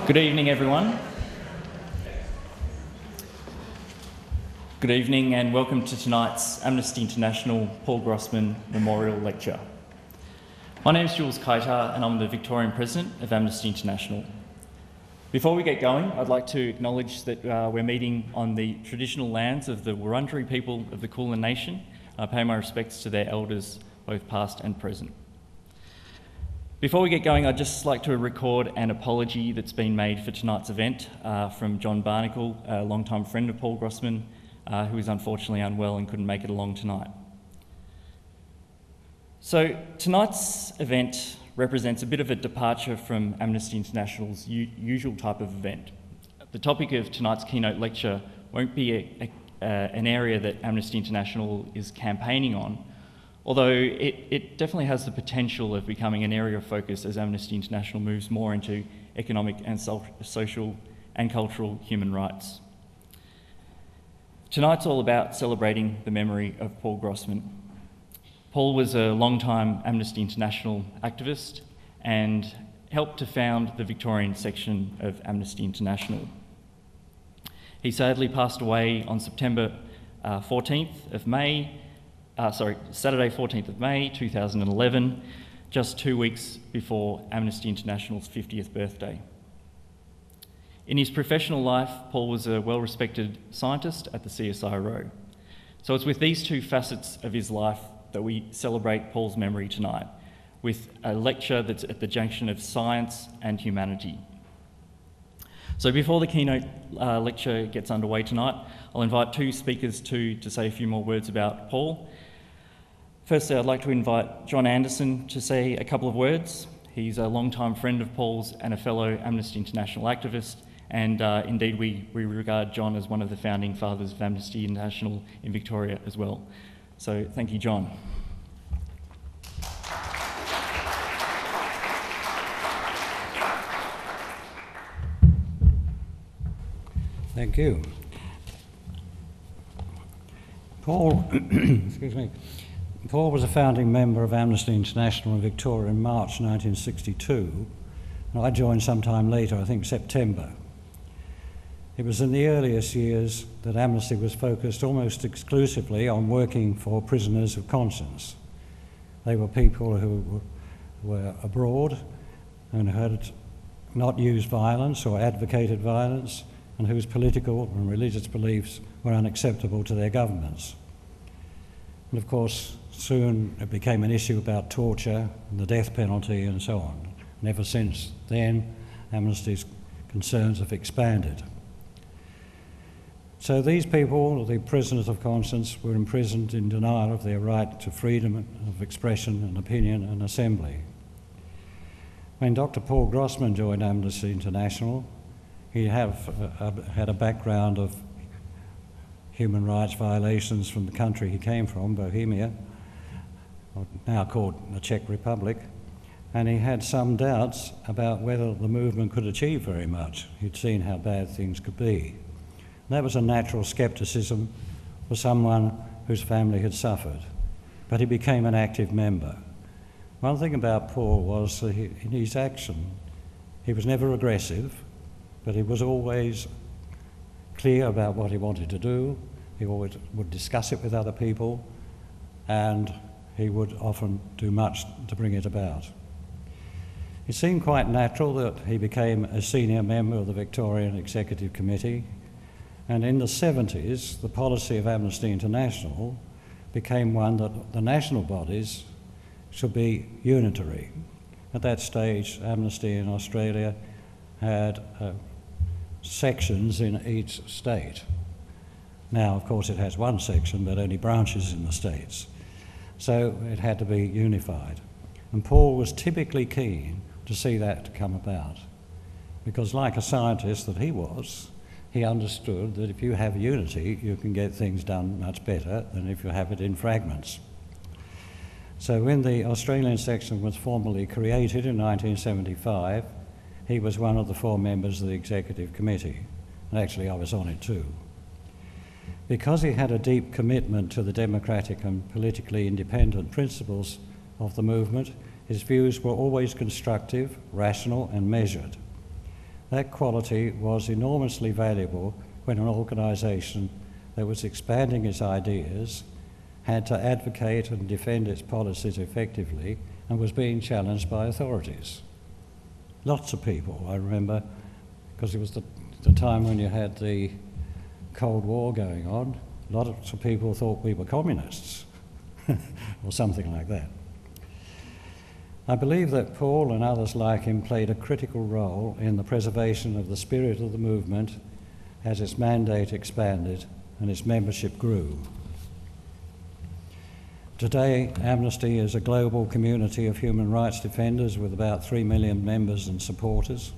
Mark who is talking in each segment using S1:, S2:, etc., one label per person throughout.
S1: Good evening, everyone. Good evening and welcome to tonight's Amnesty International Paul Grossman Memorial Lecture. My name is Jules Kaitar and I'm the Victorian President of Amnesty International. Before we get going, I'd like to acknowledge that we're meeting on the traditional lands of the Wurundjeri people of the Kulin Nation. I pay my respects to their elders, both past and present. Before we get going, I'd just like to record an apology that's been made for tonight's event from John Barnacle, a long-time friend of Paul Grossman, who is unfortunately unwell and couldn't make it along tonight. So tonight's event represents a bit of a departure from Amnesty International's usual type of event. The topic of tonight's keynote lecture won't be an area that Amnesty International is campaigning on, although it definitely has the potential of becoming an area of focus as Amnesty International moves more into economic and social and cultural human rights. Tonight's all about celebrating the memory of Paul Grossman. Paul was a long-time Amnesty International activist and helped to found the Victorian section of Amnesty International. He sadly passed away on Saturday 14th of May 2011, just 2 weeks before Amnesty International's 50th birthday. In his professional life, Paul was a well-respected scientist at the CSIRO. So it's with these two facets of his life that we celebrate Paul's memory tonight, with a lecture that's at the junction of science and humanity. So before the keynote lecture gets underway tonight, I'll invite two speakers to say a few more words about Paul. Firstly, I'd like to invite John Anderson to say a couple of words. He's a long-time friend of Paul's and a fellow Amnesty International activist, and indeed we regard John as one of the founding fathers of Amnesty International in Victoria as well. So thank you, John.
S2: Thank you. Paul, excuse me. Paul was a founding member of Amnesty International in Victoria in March 1962, and I joined sometime later, I think September. It was in the earliest years that Amnesty was focused almost exclusively on working for prisoners of conscience. They were people who were abroad and had not used violence or advocated violence, and whose political and religious beliefs were unacceptable to their governments. And of course, soon it became an issue about torture and the death penalty and so on. And ever since then, Amnesty's concerns have expanded. So these people, the prisoners of conscience, were imprisoned in denial of their right to freedom of expression and opinion and assembly. When Dr. Paul Grossman joined Amnesty International, he had a background of human rights violations from the country he came from, Bohemia, now called the Czech Republic, and he had some doubts about whether the movement could achieve very much. He'd seen how bad things could be. That was a natural scepticism for someone whose family had suffered, but he became an active member. One thing about Paul was that in his action, he was never aggressive, but he was always clear about what he wanted to do. He always would discuss it with other people, and he would often do much to bring it about. It seemed quite natural that he became a senior member of the Victorian Executive Committee, and in the 70s, the policy of Amnesty International became one that the national bodies should be unitary. At that stage, Amnesty in Australia had sections in each state. Now, of course, it has one section, but only branches in the states. So it had to be unified. And Paul was typically keen to see that come about, because like a scientist that he was, he understood that if you have unity, you can get things done much better than if you have it in fragments. So when the Australian section was formally created in 1975, he was one of the 4 members of the Executive Committee, and actually I was on it too. Because he had a deep commitment to the democratic and politically independent principles of the movement, his views were always constructive, rational and measured. That quality was enormously valuable when an organisation that was expanding its ideas had to advocate and defend its policies effectively and was being challenged by authorities. Lots of people, I remember, because it was the time when you had the Cold War going on, lots of people thought we were communists or something like that. I believe that Paul and others like him played a critical role in the preservation of the spirit of the movement as its mandate expanded and its membership grew. Today, Amnesty is a global community of human rights defenders with about 3 million members and supporters,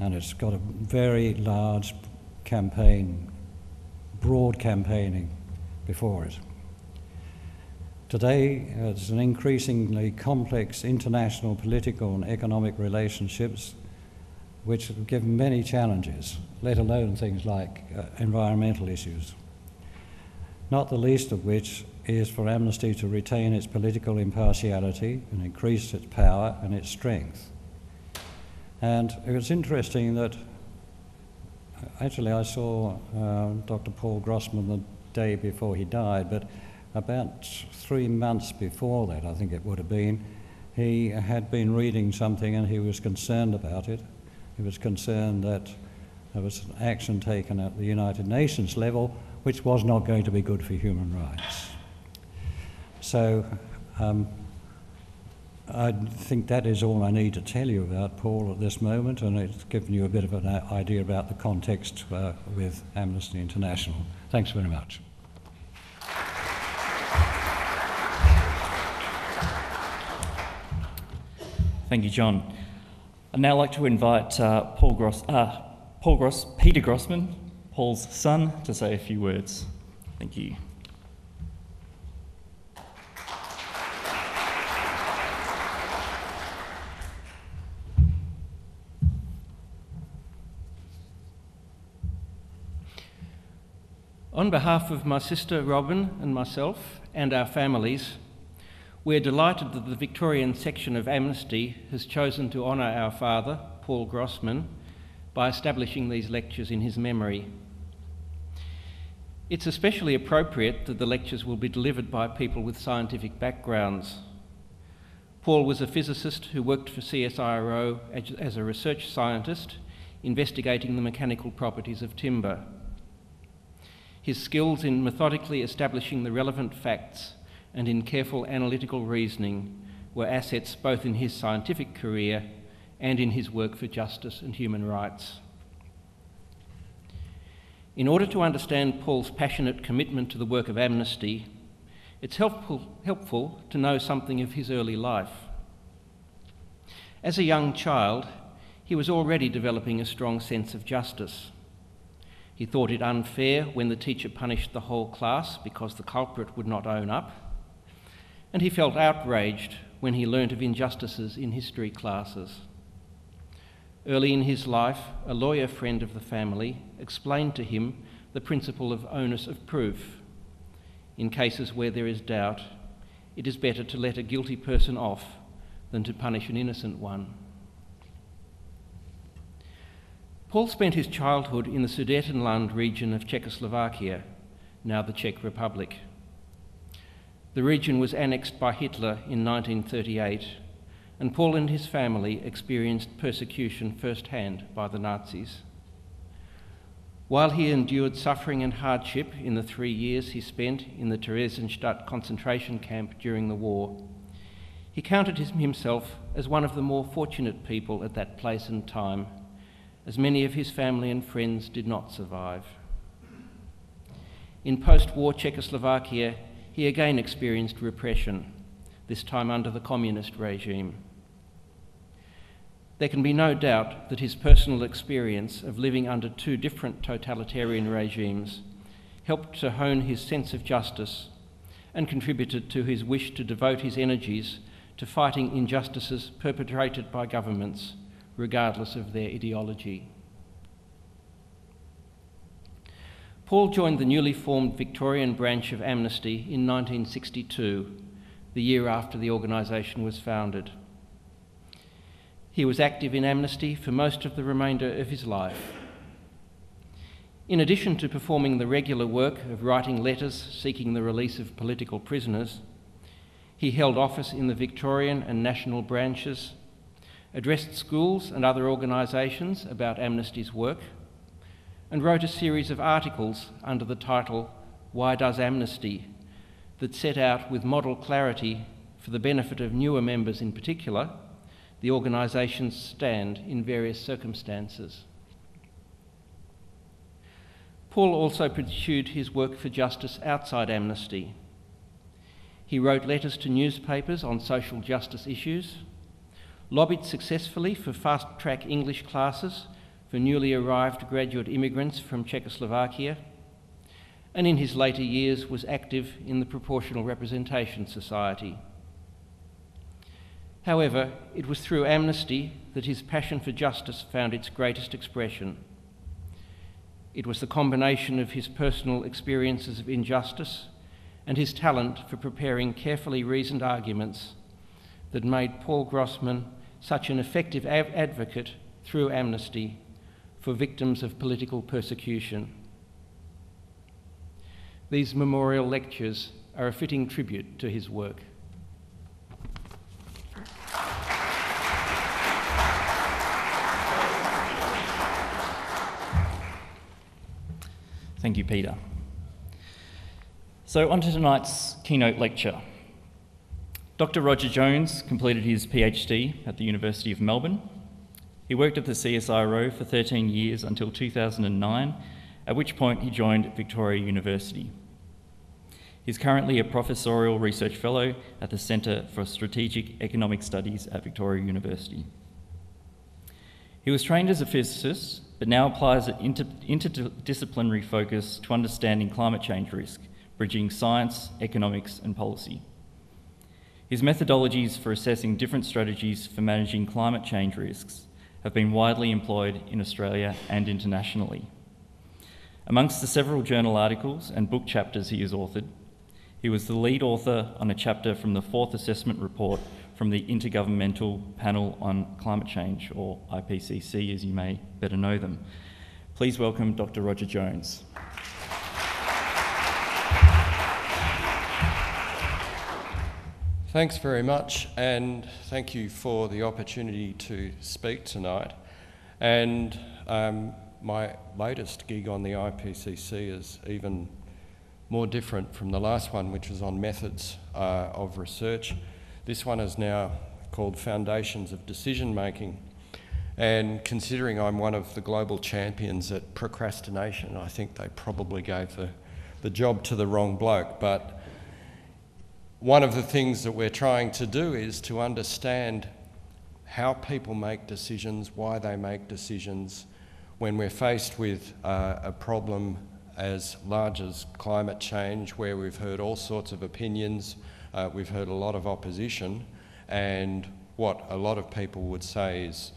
S2: and it's got a very large campaign, broad campaigning before it. Today, there's an increasingly complex international political and economic relationships which have given many challenges, let alone things like environmental issues, not the least of which is for Amnesty to retain its political impartiality and increase its power and its strength. And it was interesting that, actually I saw Dr. Paul Grossman the day before he died, but about 3 months before that, I think it would have been, he had been reading something and he was concerned about it. He was concerned that there was action taken at the United Nations level which was not going to be good for human rights. So I think that is all I need to tell you about Paul at this moment, and it's given you a bit of an idea about the context with Amnesty International. Thanks very much.
S1: Thank you, John. I'd now like to invite Peter Grossman, Paul's son, to say a few words. Thank you.
S3: On behalf of my sister Robin and myself and our families, we're delighted that the Victorian section of Amnesty has chosen to honour our father, Paul Grossman, by establishing these lectures in his memory. It's especially appropriate that the lectures will be delivered by people with scientific backgrounds. Paul was a physicist who worked for CSIRO as a research scientist, investigating the mechanical properties of timber. His skills in methodically establishing the relevant facts and in careful analytical reasoning were assets both in his scientific career and in his work for justice and human rights. In order to understand Paul's passionate commitment to the work of Amnesty, it's helpful to know something of his early life. As a young child, he was already developing a strong sense of justice. He thought it unfair when the teacher punished the whole class because the culprit would not own up, and he felt outraged when he learnt of injustices in history classes. Early in his life, a lawyer friend of the family explained to him the principle of onus of proof. In cases where there is doubt, it is better to let a guilty person off than to punish an innocent one. Paul spent his childhood in the Sudetenland region of Czechoslovakia, now the Czech Republic. The region was annexed by Hitler in 1938, and Paul and his family experienced persecution firsthand by the Nazis. While he endured suffering and hardship in the 3 years he spent in the Theresienstadt concentration camp during the war, he counted himself as one of the more fortunate people at that place and time, as many of his family and friends did not survive. In post-war Czechoslovakia, he again experienced repression, this time under the communist regime. There can be no doubt that his personal experience of living under 2 different totalitarian regimes helped to hone his sense of justice and contributed to his wish to devote his energies to fighting injustices perpetrated by governments, regardless of their ideology. Paul joined the newly formed Victorian branch of Amnesty in 1962, the year after the organisation was founded. He was active in Amnesty for most of the remainder of his life. In addition to performing the regular work of writing letters seeking the release of political prisoners, he held office in the Victorian and national branches, addressed schools and other organisations about Amnesty's work, and wrote a series of articles under the title "Why Does Amnesty?" that set out with model clarity, for the benefit of newer members in particular, the organisation's stand in various circumstances. Paul also pursued his work for justice outside Amnesty. He wrote letters to newspapers on social justice issues, lobbied successfully for fast-track English classes for newly arrived graduate immigrants from Czechoslovakia, and in his later years was active in the Proportional Representation Society. However, it was through Amnesty that his passion for justice found its greatest expression. It was the combination of his personal experiences of injustice and his talent for preparing carefully reasoned arguments that made Paul Grossman such an effective advocate through Amnesty for victims of political persecution. These memorial lectures are a fitting tribute to his work.
S1: Thank you, Peter. So on to tonight's keynote lecture. Dr. Roger Jones completed his PhD at the University of Melbourne. He worked at the CSIRO for 13 years until 2009, at which point he joined Victoria University. He's currently a professorial research fellow at the Centre for Strategic Economic Studies at Victoria University. He was trained as a physicist, but now applies an interdisciplinary focus to understanding climate change risk, bridging science, economics, and policy. His methodologies for assessing different strategies for managing climate change risks have been widely employed in Australia and internationally. Amongst the several journal articles and book chapters he has authored, he was the lead author on a chapter from the fourth assessment report from the Intergovernmental Panel on Climate Change, or IPCC as you may better know them. Please welcome Dr. Roger Jones.
S4: Thanks very much, and thank you for the opportunity to speak tonight. And my latest gig on the IPCC is even more different from the last one, which was on methods of research. This one is now called Foundations of Decision Making. And considering I'm one of the global champions at procrastination, I think they probably gave the job to the wrong bloke. But one of the things that we're trying to do is to understand how people make decisions, why they make decisions when we're faced with a problem as large as climate change, where we've heard all sorts of opinions, we've heard a lot of opposition, and what a lot of people would say is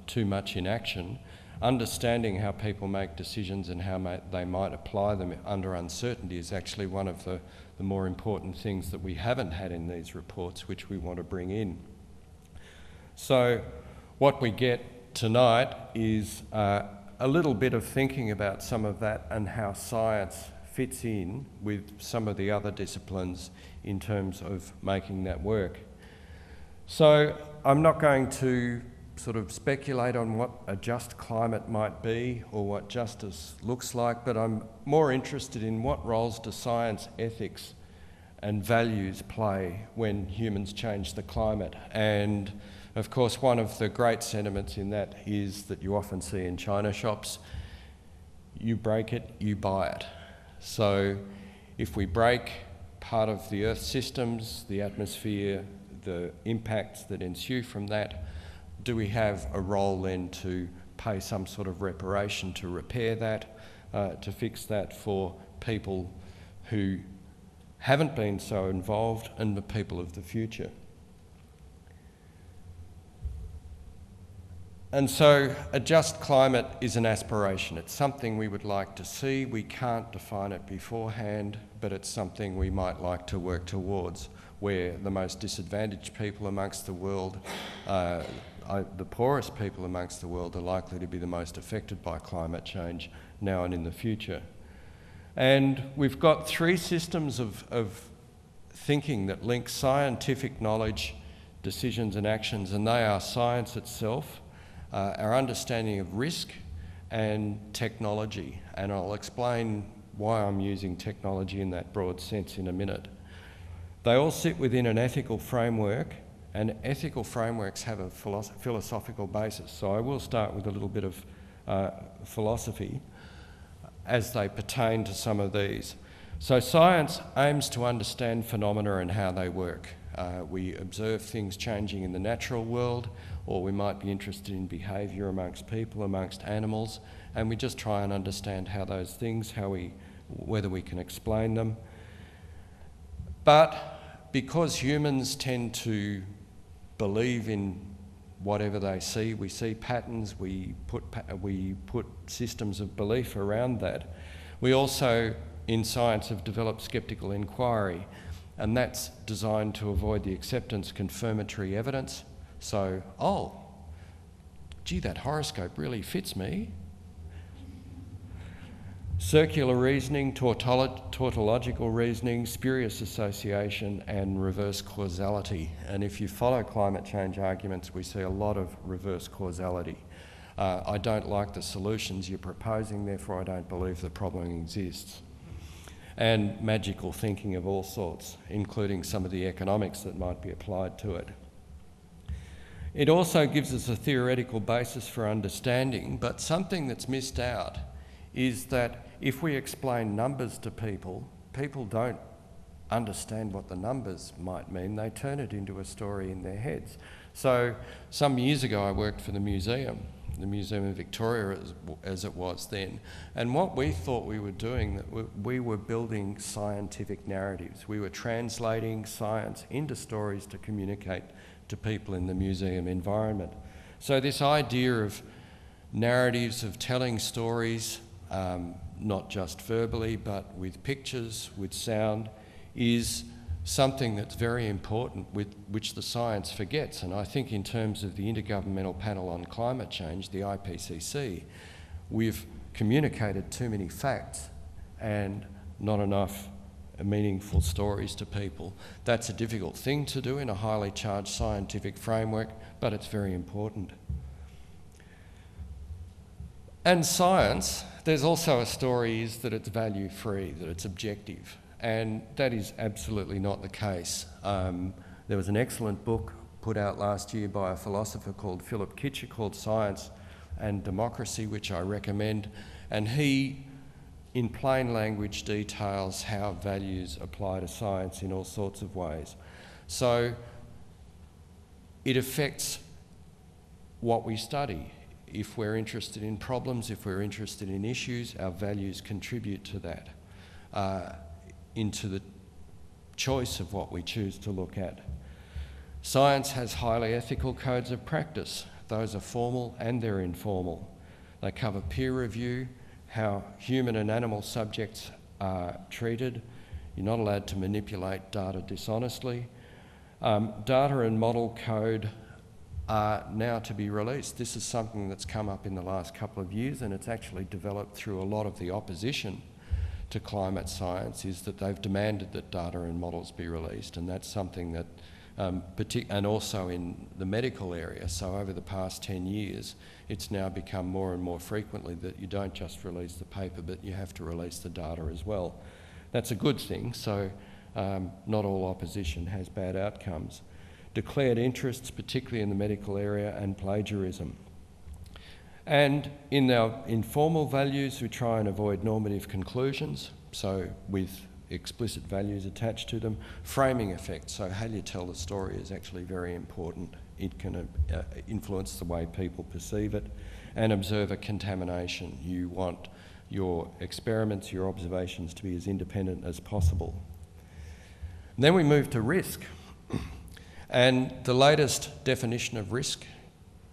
S4: too much inaction. Understanding how people make decisions and how they might apply them under uncertainty is actually one of the more important things that we haven't had in these reports, which we want to bring in. So what we get tonight is a little bit of thinking about some of that and how science fits in with some of the other disciplines in terms of making that work. So I'm not going to sort of speculate on what a just climate might be or what justice looks like, but I'm more interested in what roles do science, ethics and values play when humans change the climate. And of course, one of the great sentiments in that is that you often see in China shops: you break it, you buy it. So if we break part of the Earth's systems, the atmosphere, the impacts that ensue from that, do we have a role then to pay some sort of reparation to repair that, to fix that for people who haven't been so involved and the people of the future? And so a just climate is an aspiration. It's something we would like to see. We can't define it beforehand, but it's something we might like to work towards, where the most disadvantaged people amongst the world, the poorest people amongst the world are likely to be the most affected by climate change now and in the future. And we've got three systems of thinking that link scientific knowledge, decisions and actions, and they are science itself, our understanding of risk, and technology. And I'll explain why I'm using technology in that broad sense in a minute. They all sit within an ethical framework, and ethical frameworks have a philosophical basis. So I will start with a little bit of philosophy as they pertain to some of these. So science aims to understand phenomena and how they work. We observe things changing in the natural world, or we might be interested in behaviour amongst people, amongst animals, and we just try and understand how those things, whether we can explain them. But because humans tend to believe in whatever they see, we see patterns, we put systems of belief around that. We also, in science, have developed sceptical inquiry, and that's designed to avoid the acceptance confirmatory evidence. So, oh, gee, that horoscope really fits me. Circular reasoning, tautological reasoning, spurious association, and reverse causality. And if you follow climate change arguments, we see a lot of reverse causality. I don't like the solutions you're proposing, therefore I don't believe the problem exists. And magical thinking of all sorts, including some of the economics that might be applied to it. It also gives us a theoretical basis for understanding, but something that's missed out is that if we explain numbers to people, people don't understand what the numbers might mean. They turn it into a story in their heads. So some years ago I worked for the Museum of Victoria as it was then, and what we thought we were doing, we were building scientific narratives. We were translating science into stories to communicate to people in the museum environment. So this idea of narratives, of telling stories, not just verbally but with pictures, with sound, is something that's very important, with which the science forgets. And I think in terms of the Intergovernmental Panel on Climate Change, the IPCC, we've communicated too many facts and not enough meaningful stories to people. That's a difficult thing to do in a highly charged scientific framework, but it's very important. And science, there's also a story is that it's value-free, that it's objective, and that is absolutely not the case. There was an excellent book put out last year by a philosopher called Philip Kitcher called Science and Democracy, which I recommend, and he, in plain language, details how values apply to science in all sorts of ways. So it affects what we study. If we're interested in problems, if we're interested in issues, our values contribute to that, into the choice of what we choose to look at. Science has highly ethical codes of practice. Those are formal and they're informal. They cover peer review, how human and animal subjects are treated. You're not allowed to manipulate data dishonestly. Data and model code are now to be released. This is something that's come up in the last couple of years, and it's actually developed through a lot of the opposition to climate science, is that they've demanded that data and models be released, and that's something that, and also in the medical area, so over the past 10 years, it's now become more and more frequently that you don't just release the paper, but you have to release the data as well. That's a good thing, so not all opposition has bad outcomes. Declared interests, particularly in the medical area, and plagiarism. And in our informal values, we try and avoid normative conclusions, so with explicit values attached to them. Framing effects, so how you tell the story is actually very important. It can influence the way people perceive it. And observer contamination. You want your experiments, your observations to be as independent as possible. And then we move to risk. And the latest definition of risk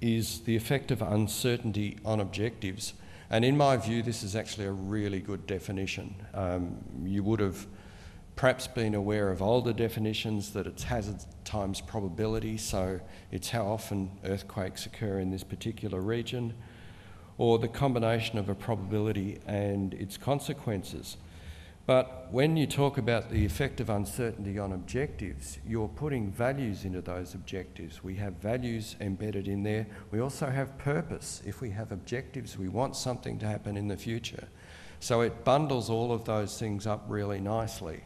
S4: is the effect of uncertainty on objectives. And in my view, this is actually a really good definition. You would have perhaps been aware of older definitions that it's hazard times probability, so it's how often earthquakes occur in this particular region, or the combination of a probability and its consequences. But when you talk about the effect of uncertainty on objectives, you're putting values into those objectives. We have values embedded in there. We also have purpose. If we have objectives, we want something to happen in the future. So it bundles all of those things up really nicely.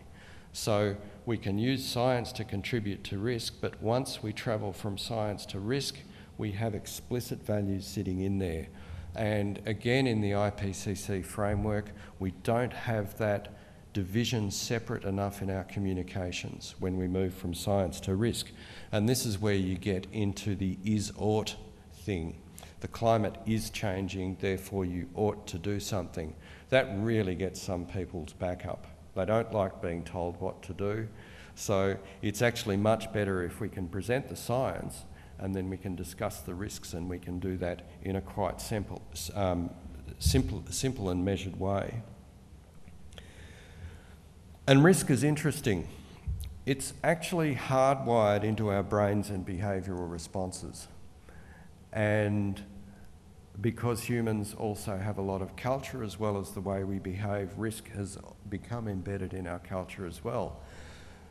S4: So we can use science to contribute to risk, but once we travel from science to risk, we have explicit values sitting in there. And again, in the IPCC framework, we don't have that division separate enough in our communications when we move from science to risk. And this is where you get into the is-ought thing. The climate is changing, therefore you ought to do something. That really gets some people's back up. They don't like being told what to do. So it's actually much better if we can present the science and then we can discuss the risks, and we can do that in a quite simple and measured way. And risk is interesting. It's actually hardwired into our brains and behavioural responses. And because humans also have a lot of culture as well as the way we behave, risk has become embedded in our culture as well.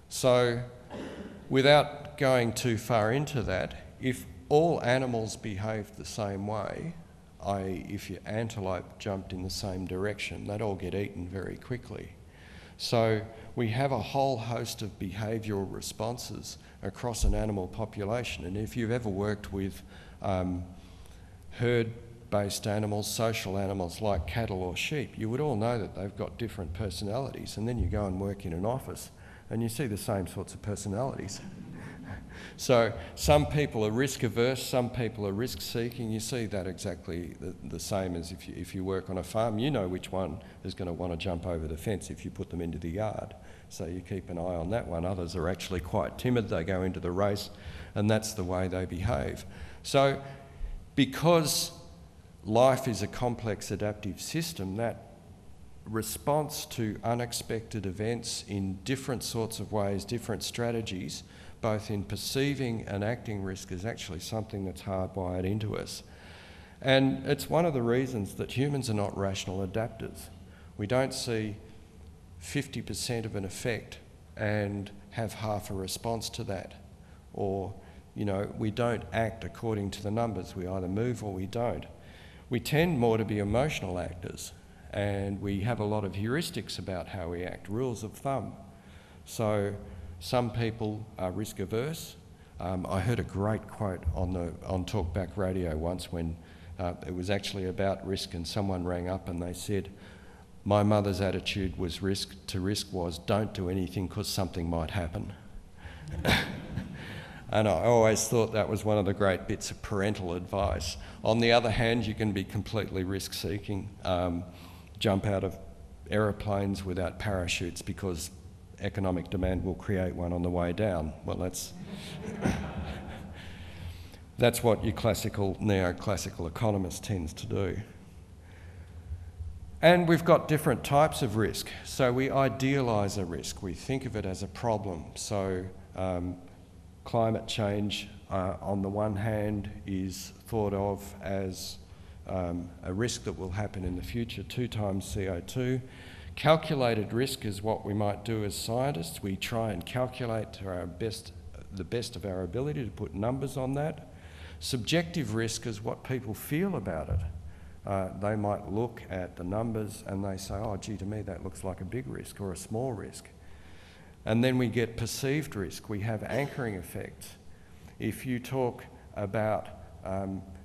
S4: So without going too far into that, if all animals behaved the same way, i.e. if your antelope jumped in the same direction, they'd all get eaten very quickly. So we have a whole host of behavioural responses across an animal population. And if you've ever worked with herd-based animals, social animals like cattle or sheep, you would all know that they've got different personalities. And then you go and work in an office and you see the same sorts of personalities. So some people are risk averse, some people are risk seeking. You see that exactly the same as if you work on a farm. You know which one is going to want to jump over the fence if you put them into the yard. So you keep an eye on that one. Others are actually quite timid. They go into the race and that's the way they behave. So because life is a complex adaptive system, that response to unexpected events in different sorts of ways, different strategies, both in perceiving and acting risk, is actually something that's hardwired into us. And it's one of the reasons that humans are not rational adapters. We don't see 50% of an effect and have half a response to that. Or, you know, we don't act according to the numbers. We either move or we don't. We tend more to be emotional actors, and we have a lot of heuristics about how we act, rules of thumb. So some people are risk averse. I heard a great quote on Talkback Radio once when it was actually about risk, and someone rang up and they said, my mother's attitude was risk was don't do anything because something might happen. And I always thought that was one of the great bits of parental advice. On the other hand, you can be completely risk-seeking, jump out of aeroplanes without parachutes because economic demand will create one on the way down. Well, that's what your classical, neoclassical economist tends to do. And we've got different types of risk. So we idealise a risk. We think of it as a problem. So climate change, on the one hand, is thought of as a risk that will happen in the future, 2 times CO2. Calculated risk is what we might do as scientists. We try and calculate to the best of our ability to put numbers on that. Subjective risk is what people feel about it. They might look at the numbers and they say, oh, gee, to me that looks like a big risk or a small risk. And then we get perceived risk. We have anchoring effects. If you talk about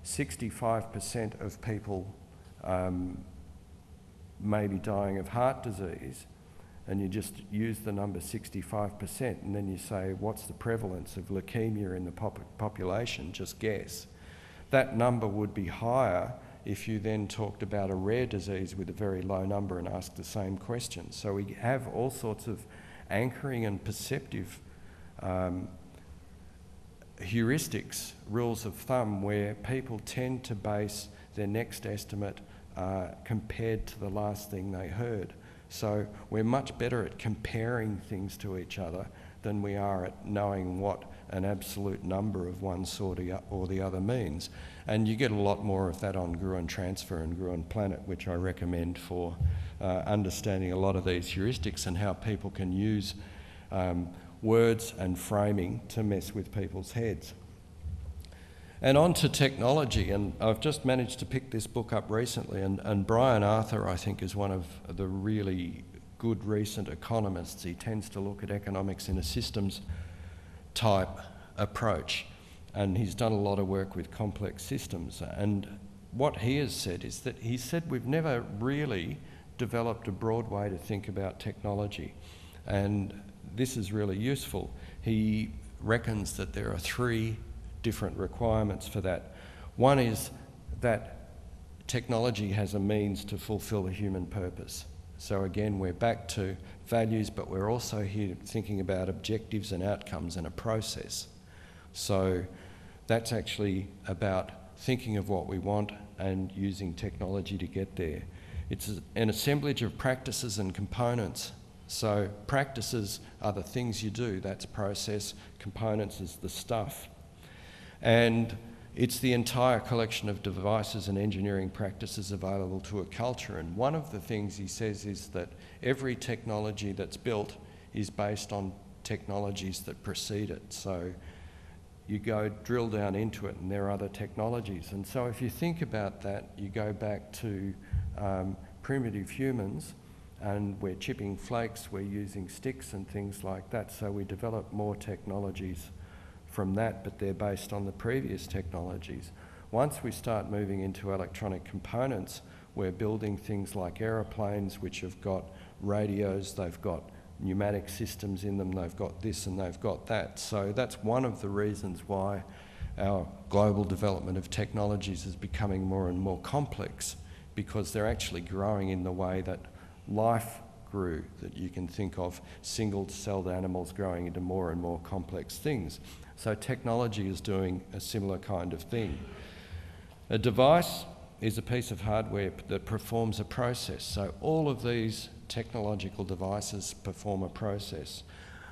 S4: 65% of people maybe dying of heart disease, and you just use the number 65%, and then you say, what's the prevalence of leukemia in the population? Just guess. That number would be higher if you then talked about a rare disease with a very low number and asked the same question. So we have all sorts of anchoring and perceptive heuristics, rules of thumb, where people tend to base their next estimate compared to the last thing they heard. So we're much better at comparing things to each other than we are at knowing what an absolute number of one sort or the other means. And you get a lot more of that on Gruen Transfer and Gruen Planet, which I recommend for understanding a lot of these heuristics and how people can use words and framing to mess with people's heads. And on to technology, and I've just managed to pick this book up recently, and Brian Arthur, I think, is one of the really good recent economists. He tends to look at economics in a systems type approach, and he's done a lot of work with complex systems. And what he has said is that he said we've never really developed a broad way to think about technology, and this is really useful. He reckons that there are 3 different requirements for that. One is that technology has a means to fulfill a human purpose. So again, we're back to values, but we're also here thinking about objectives and outcomes and a process. So that's actually about thinking of what we want and using technology to get there. It's an assemblage of practices and components. So practices are the things you do, that's process. Components is the stuff. And it's the entire collection of devices and engineering practices available to a culture. And one of the things he says is that every technology that's built is based on technologies that precede it. So you go drill down into it and there are other technologies. And so if you think about that, you go back to primitive humans, and we're chipping flakes, we're using sticks and things like that. So we develop more technologies from that, but they're based on the previous technologies. Once we start moving into electronic components, we're building things like aeroplanes, which have got radios, they've got pneumatic systems in them, they've got this and they've got that. So that's one of the reasons why our global development of technologies is becoming more and more complex, because they're actually growing in the way that life grew, that you can think of single-celled animals growing into more and more complex things. So technology is doing a similar kind of thing. A device is a piece of hardware that performs a process. So all of these technological devices perform a process.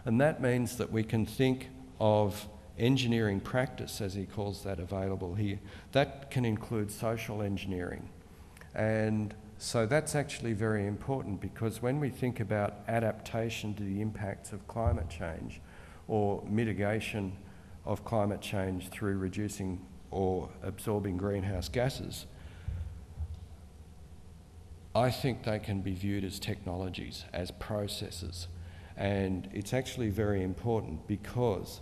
S4: And that means that we can think of engineering practice, as he calls that, available here. That can include social engineering. And so that's actually very important, because when we think about adaptation to the impacts of climate change or mitigation of climate change through reducing or absorbing greenhouse gases, I think they can be viewed as technologies, as processes. And it's actually very important because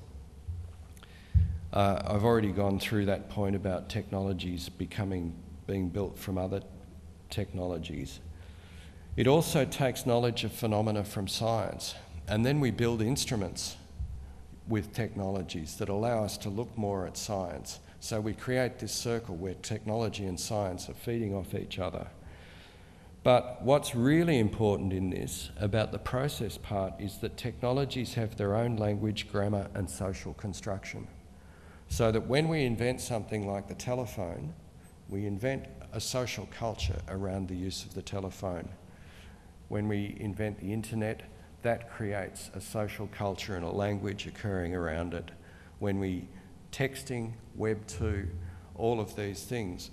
S4: I've already gone through that point about technologies being built from other technologies. It also takes knowledge of phenomena from science, and then we build instruments with technologies that allow us to look more at science. So we create this circle where technology and science are feeding off each other. But what's really important in this about the process part is that technologies have their own language, grammar, and social construction. So that when we invent something like the telephone, we invent a social culture around the use of the telephone. When we invent the internet, that creates a social culture and a language occurring around it. When we texting, Web 2, all of these things,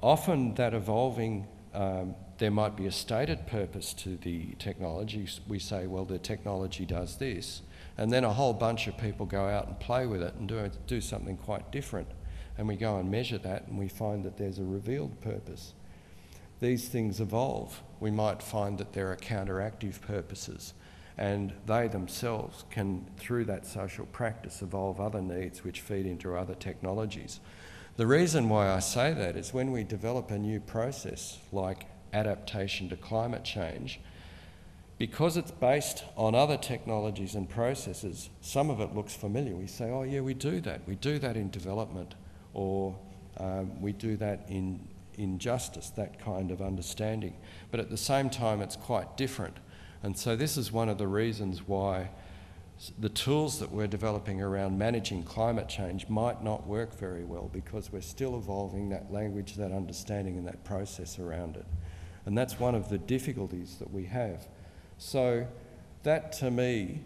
S4: often that evolving, there might be a stated purpose to the technology. We say, well, the technology does this, and then a whole bunch of people go out and play with it and do something quite different. And we go and measure that and we find that there's a revealed purpose. These things evolve. We might find that there are counteractive purposes, and they themselves can, through that social practice, evolve other needs which feed into other technologies. The reason why I say that is when we develop a new process like adaptation to climate change, because it's based on other technologies and processes, some of it looks familiar. We say, oh yeah, we do that. We do that in development, or we do that in justice, that kind of understanding. But at the same time, it's quite different. And so this is one of the reasons why the tools that we're developing around managing climate change might not work very well, because we're still evolving that language, that understanding and that process around it. And that's one of the difficulties that we have. So that to me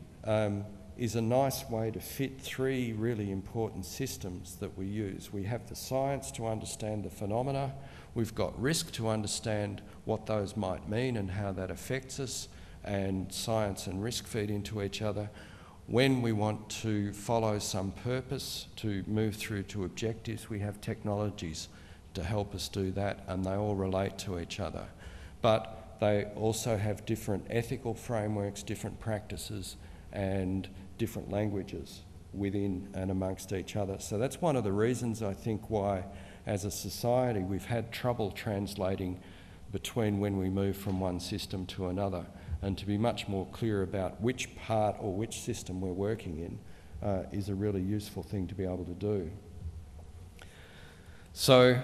S4: is a nice way to fit three really important systems that we use. We have the science to understand the phenomena, we've got risk to understand what those might mean and how that affects us, and science and risk feed into each other. When we want to follow some purpose, to move through to objectives, we have technologies to help us do that, and they all relate to each other. But they also have different ethical frameworks, different practices, and different languages within and amongst each other. So that's one of the reasons I think why, as a society, we've had trouble translating between when we move from one system to another, and to be much more clear about which part or which system we're working in is a really useful thing to be able to do. So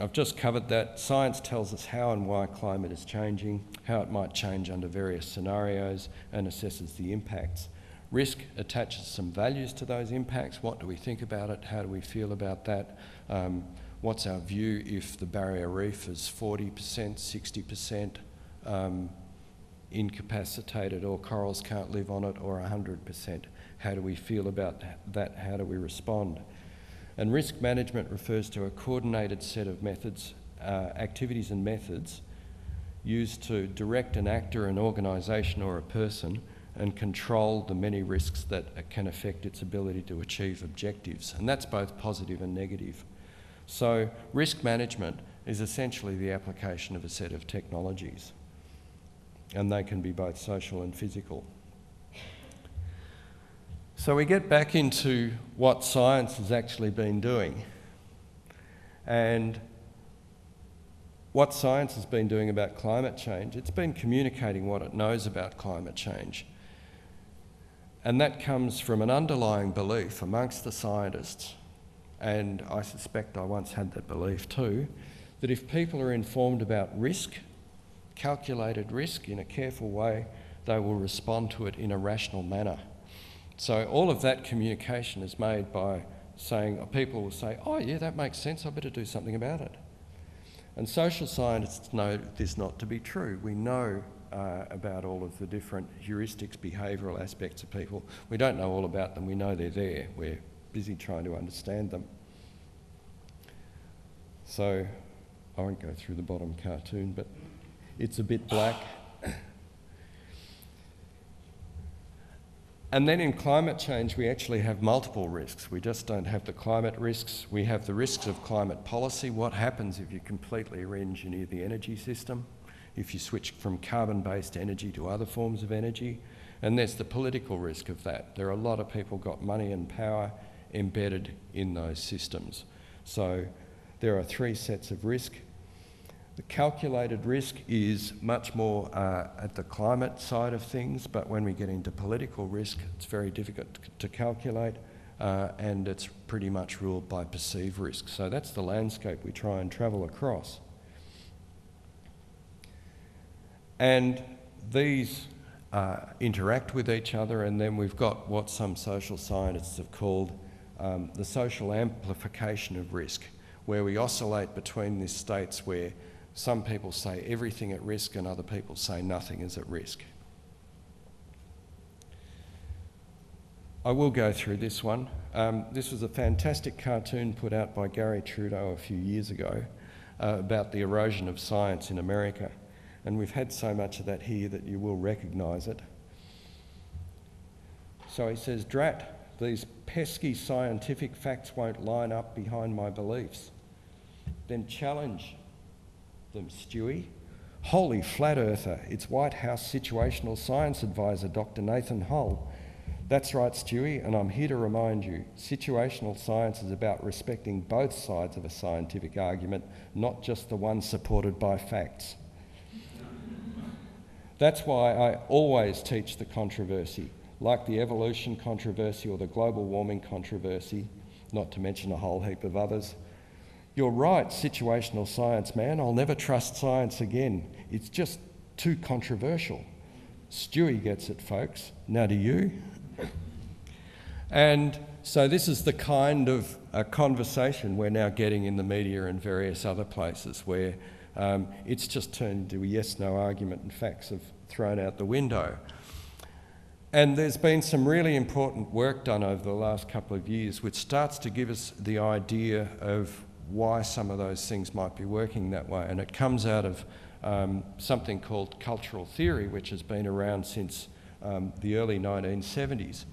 S4: I've just covered that. Science tells us how and why climate is changing, how it might change under various scenarios, and assesses the impacts. Risk attaches some values to those impacts. What do we think about it? How do we feel about that? What's our view if the barrier reef is 40%, 60% incapacitated, or corals can't live on it, or 100%? How do we feel about that? How do we respond? And risk management refers to a coordinated set of methods, activities and methods used to direct an actor, an organisation or a person, and control the many risks that can affect its ability to achieve objectives. And that's both positive and negative. So risk management is essentially the application of a set of technologies, and they can be both social and physical. So we get back into what science has actually been doing. And what science has been doing about climate change, it's been communicating what it knows about climate change. And that comes from an underlying belief amongst the scientists, and I suspect I once had that belief too, that if people are informed about risk, calculated risk in a careful way, they will respond to it in a rational manner. So all of that communication is made by saying, people will say, oh yeah, that makes sense, I better do something about it. And social scientists know this not to be true. We know about all of the different heuristics, behavioural aspects of people. We don't know all about them, we know they're there. We're busy trying to understand them. So I won't go through the bottom cartoon, but it's a bit black. And then in climate change, we actually have multiple risks. We just don't have the climate risks. We have the risks of climate policy. What happens if you completely re-engineer the energy system? If you switch from carbon-based energy to other forms of energy? And there's the political risk of that. There are a lot of people got money and power embedded in those systems. So there are three sets of risk. The calculated risk is much more at the climate side of things, but when we get into political risk, it's very difficult to calculate, and it's pretty much ruled by perceived risk. So that's the landscape we try and travel across. And these interact with each other, and then we've got what some social scientists have called the social amplification of risk, where we oscillate between these states where some people say everything at risk and other people say nothing is at risk. I will go through this one. This was a fantastic cartoon put out by Gary Trudeau a few years ago about the erosion of science in America. And we've had so much of that here that you will recognise it. So he says, drat, these pesky scientific facts won't line up behind my beliefs. Then challenge them, Stewie. Holy flat earther, it's White House Situational Science Advisor, Dr. Nathan Hull. That's right, Stewie, and I'm here to remind you, situational science is about respecting both sides of a scientific argument, not just the one supported by facts. That's why I always teach the controversy, like the evolution controversy or the global warming controversy, not to mention a whole heap of others. You're right, situational science, man. I'll never trust science again. It's just too controversial. Stewie gets it, folks. Now do you? And so this is the kind of conversation we're now getting in the media and various other places where it's just turned into a yes-no argument and facts thrown out the window. And there's been some really important work done over the last couple of years which starts to give us the idea of why some of those things might be working that way. And it comes out of something called cultural theory, which has been around since the early 1970s.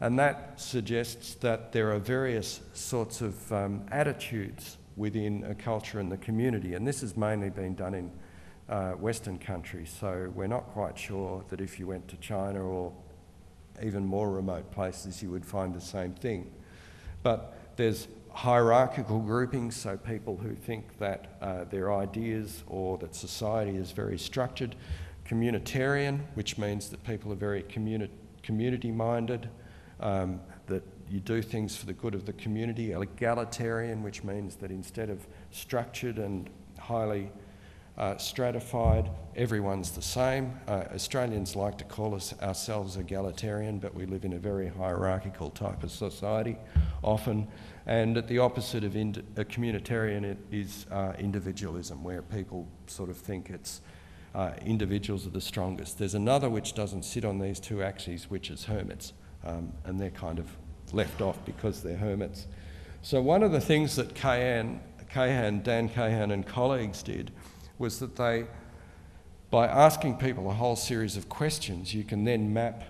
S4: And that suggests that there are various sorts of attitudes within a culture and the community. And this has mainly been done in Western countries. So we're not quite sure that if you went to China or even more remote places, you would find the same thing. But there's hierarchical groupings, so people who think that their ideas or that society is very structured. Communitarian, which means that people are very community-minded, that you do things for the good of the community. Egalitarian, which means that instead of structured and highly stratified, everyone's the same. Australians like to call ourselves egalitarian, but we live in a very hierarchical type of society often. And at the opposite of communitarian is individualism, where people sort of think it's individuals are the strongest. There's another which doesn't sit on these two axes, which is hermits, and they're kind of left off because they're hermits. So one of the things that Dan Cahan and colleagues did was that they, by asking people a whole series of questions, you can then map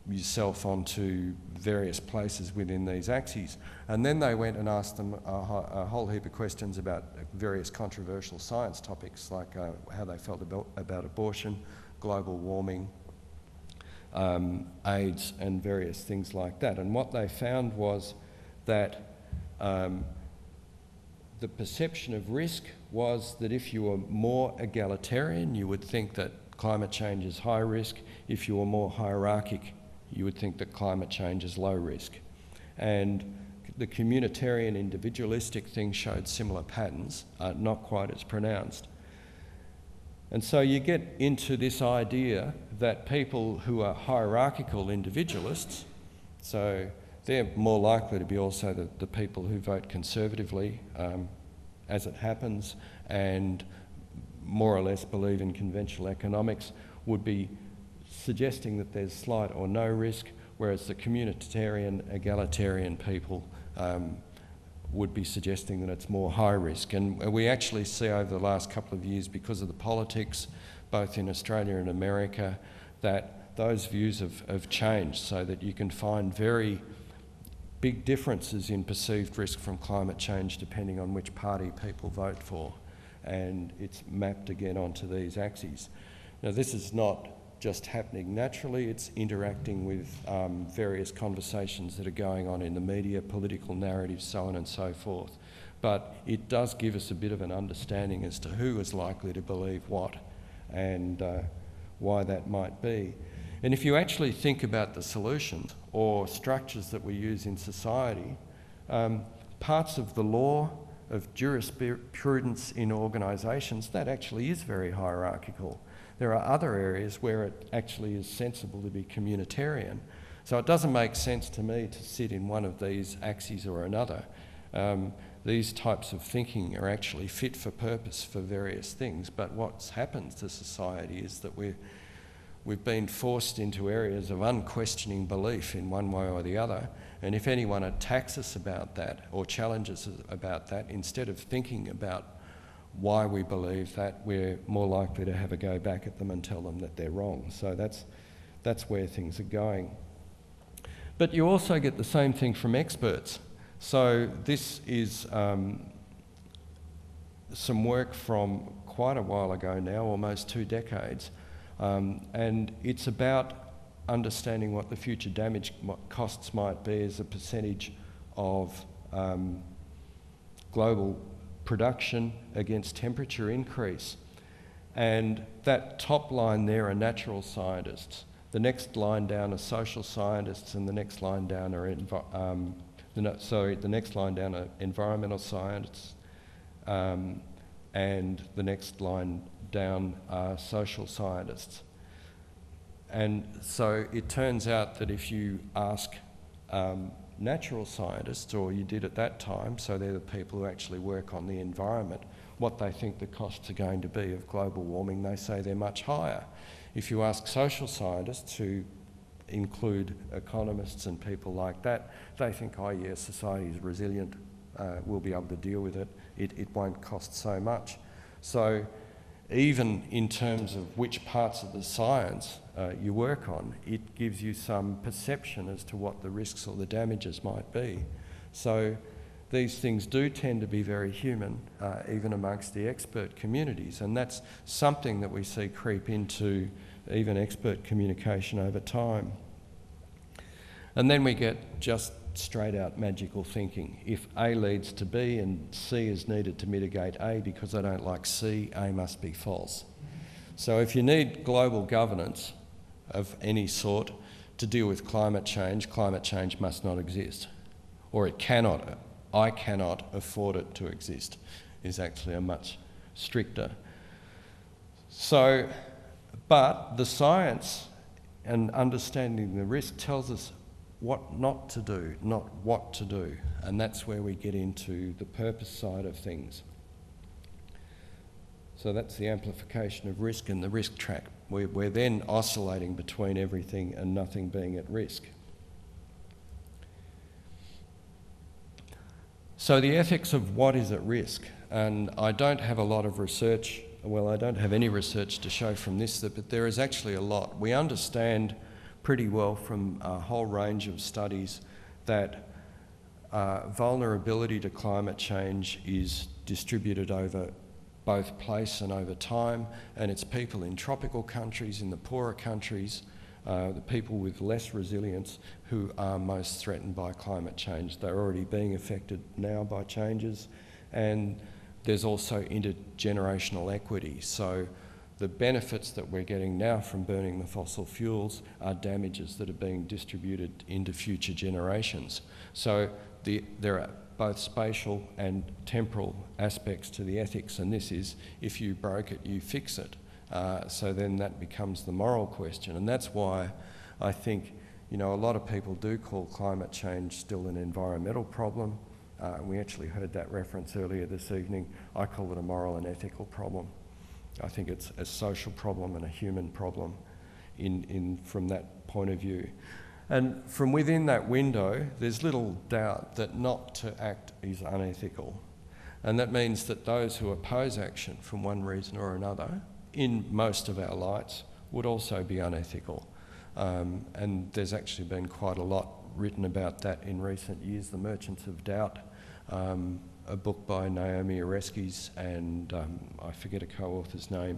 S4: yourself onto various places within these axes. And then they went and asked them a whole heap of questions about various controversial science topics, like how they felt about abortion, global warming, AIDS, and various things like that. And what they found was that the perception of risk was that if you were more egalitarian, you would think that climate change is high risk. If you were more hierarchic, you would think that climate change is low risk. And the communitarian individualistic thing showed similar patterns, not quite as pronounced. And so you get into this idea that people who are hierarchical individualists, so they're more likely to be also the people who vote conservatively, as it happens, and more or less believe in conventional economics, would be suggesting that there's slight or no risk, whereas the communitarian, egalitarian people would be suggesting that it's more high risk. And we actually see over the last couple of years, because of the politics, both in Australia and America, that those views have changed, so that you can find very big differences in perceived risk from climate change depending on which party people vote for. And it's mapped again onto these axes. Now, this is not just happening naturally, it's interacting with various conversations that are going on in the media, political narratives, so on and so forth. But it does give us a bit of an understanding as to who is likely to believe what and why that might be. And if you actually think about the solutions or structures that we use in society, parts of the law, of jurisprudence in organisations, that actually is very hierarchical. There are other areas where it actually is sensible to be communitarian. So it doesn't make sense to me to sit in one of these axes or another. These types of thinking are actually fit for purpose for various things, but what's happened to society is that we've been forced into areas of unquestioning belief in one way or the other, and if anyone attacks us about that or challenges us about that, instead of thinking about why we believe that, we're more likely to have a go back at them and tell them that they're wrong. So that's where things are going. But you also get the same thing from experts. So this is some work from quite a while ago now, almost 2 decades, and it's about understanding what the future damage costs might be as a percentage of global production against temperature increase. And that top line there are natural scientists. The next line down are social scientists, and the next line down are environmental scientists, and the next line down are social scientists. And so it turns out that if you ask natural scientists, or you did at that time, so they're the people who actually work on the environment, what they think the costs are going to be of global warming, they say they're much higher. If you ask social scientists, who include economists and people like that, they think, oh yeah, society is resilient, we'll be able to deal with it, it won't cost so much. So even in terms of which parts of the science you work on, it gives you some perception as to what the risks or the damages might be. So these things do tend to be very human, even amongst the expert communities, and that's something that we see creep into even expert communication over time. And then we get just straight out magical thinking. If A leads to B and C is needed to mitigate A because I don't like C, A must be false. So if you need global governance of any sort to deal with climate change must not exist. Or it cannot, I cannot afford it to exist, is actually a much stricter. So, but the science and understanding the risk tells us what not to do, not what to do. And that's where we get into the purpose side of things. So that's the amplification of risk and the risk track. We're then oscillating between everything and nothing being at risk. So the ethics of what is at risk, and I don't have a lot of research, well, I don't have any research to show from this, but there is actually a lot. We understand pretty well from a whole range of studies that vulnerability to climate change is distributed over both place and over time, and it's people in tropical countries, in the poorer countries, the people with less resilience who are most threatened by climate change. They're already being affected now by changes, and there's also intergenerational equity. So the benefits that we're getting now from burning the fossil fuels are damages that are being distributed into future generations. So there are both spatial and temporal aspects to the ethics, and this is, if you broke it, you fix it. So then that becomes the moral question, and that's why I think, you know, a lot of people do call climate change still an environmental problem. We actually heard that reference earlier this evening. I call it a moral and ethical problem. I think it's a social problem and a human problem from that point of view. And from within that window, there's little doubt that not to act is unethical. And that means that those who oppose action from one reason or another, in most of our lights, would also be unethical. And there's actually been quite a lot written about that in recent years. The Merchants of Doubt, a book by Naomi Oreskes and I forget a co-author's name,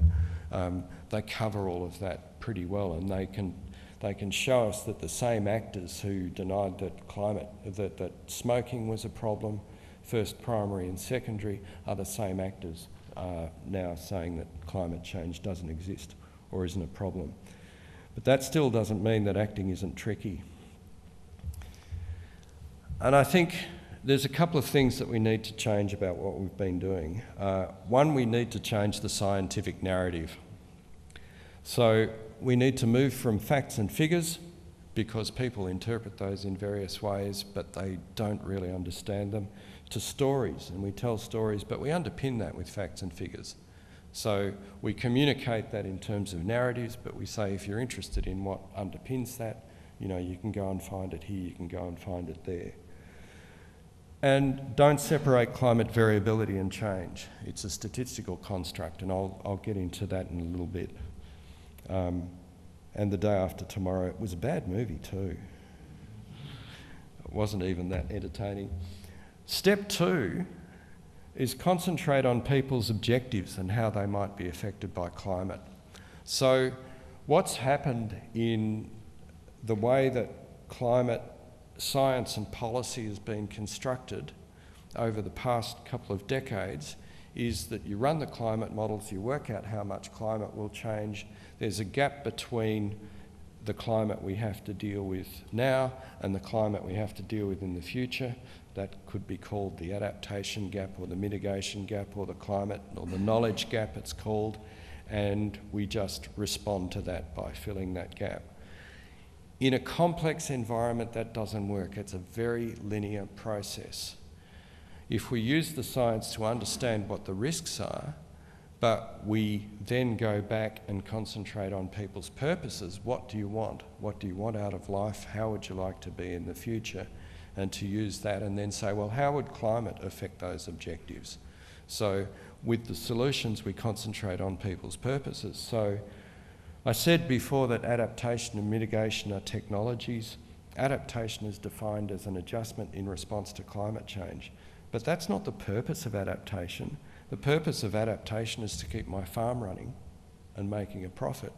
S4: they cover all of that pretty well, and they can show us that the same actors who denied that that smoking was a problem, first primary and secondary, are the same actors now saying that climate change doesn't exist or isn't a problem. But that still doesn't mean that acting isn't tricky. And I think there's a couple of things that we need to change about what we've been doing. One, we need to change the scientific narrative. So we need to move from facts and figures, because people interpret those in various ways, but they don't really understand them, to stories. And we tell stories, but we underpin that with facts and figures. So we communicate that in terms of narratives, but we say if you're interested in what underpins that, you know, you can go and find it here, you can go and find it there. And don't separate climate variability and change. It's a statistical construct, and I'll get into that in a little bit. And The Day After Tomorrow, it was a bad movie too. It wasn't even that entertaining. Step 2 is concentrate on people's objectives and how they might be affected by climate. So what's happened in the way that climate science and policy has been constructed over the past couple of decades is that you run the climate models, you work out how much climate will change. There's a gap between the climate we have to deal with now and the climate we have to deal with in the future. That could be called the adaptation gap or the mitigation gap or the climate or the knowledge gap, it's called, and we just respond to that by filling that gap. In a complex environment, that doesn't work. It's a very linear process. If we use the science to understand what the risks are, but we then go back and concentrate on people's purposes, what do you want? What do you want out of life? How would you like to be in the future? And to use that and then say, well, how would climate affect those objectives? So with the solutions, we concentrate on people's purposes. So I said before that adaptation and mitigation are technologies. Adaptation is defined as an adjustment in response to climate change. But that's not the purpose of adaptation. The purpose of adaptation is to keep my farm running and making a profit.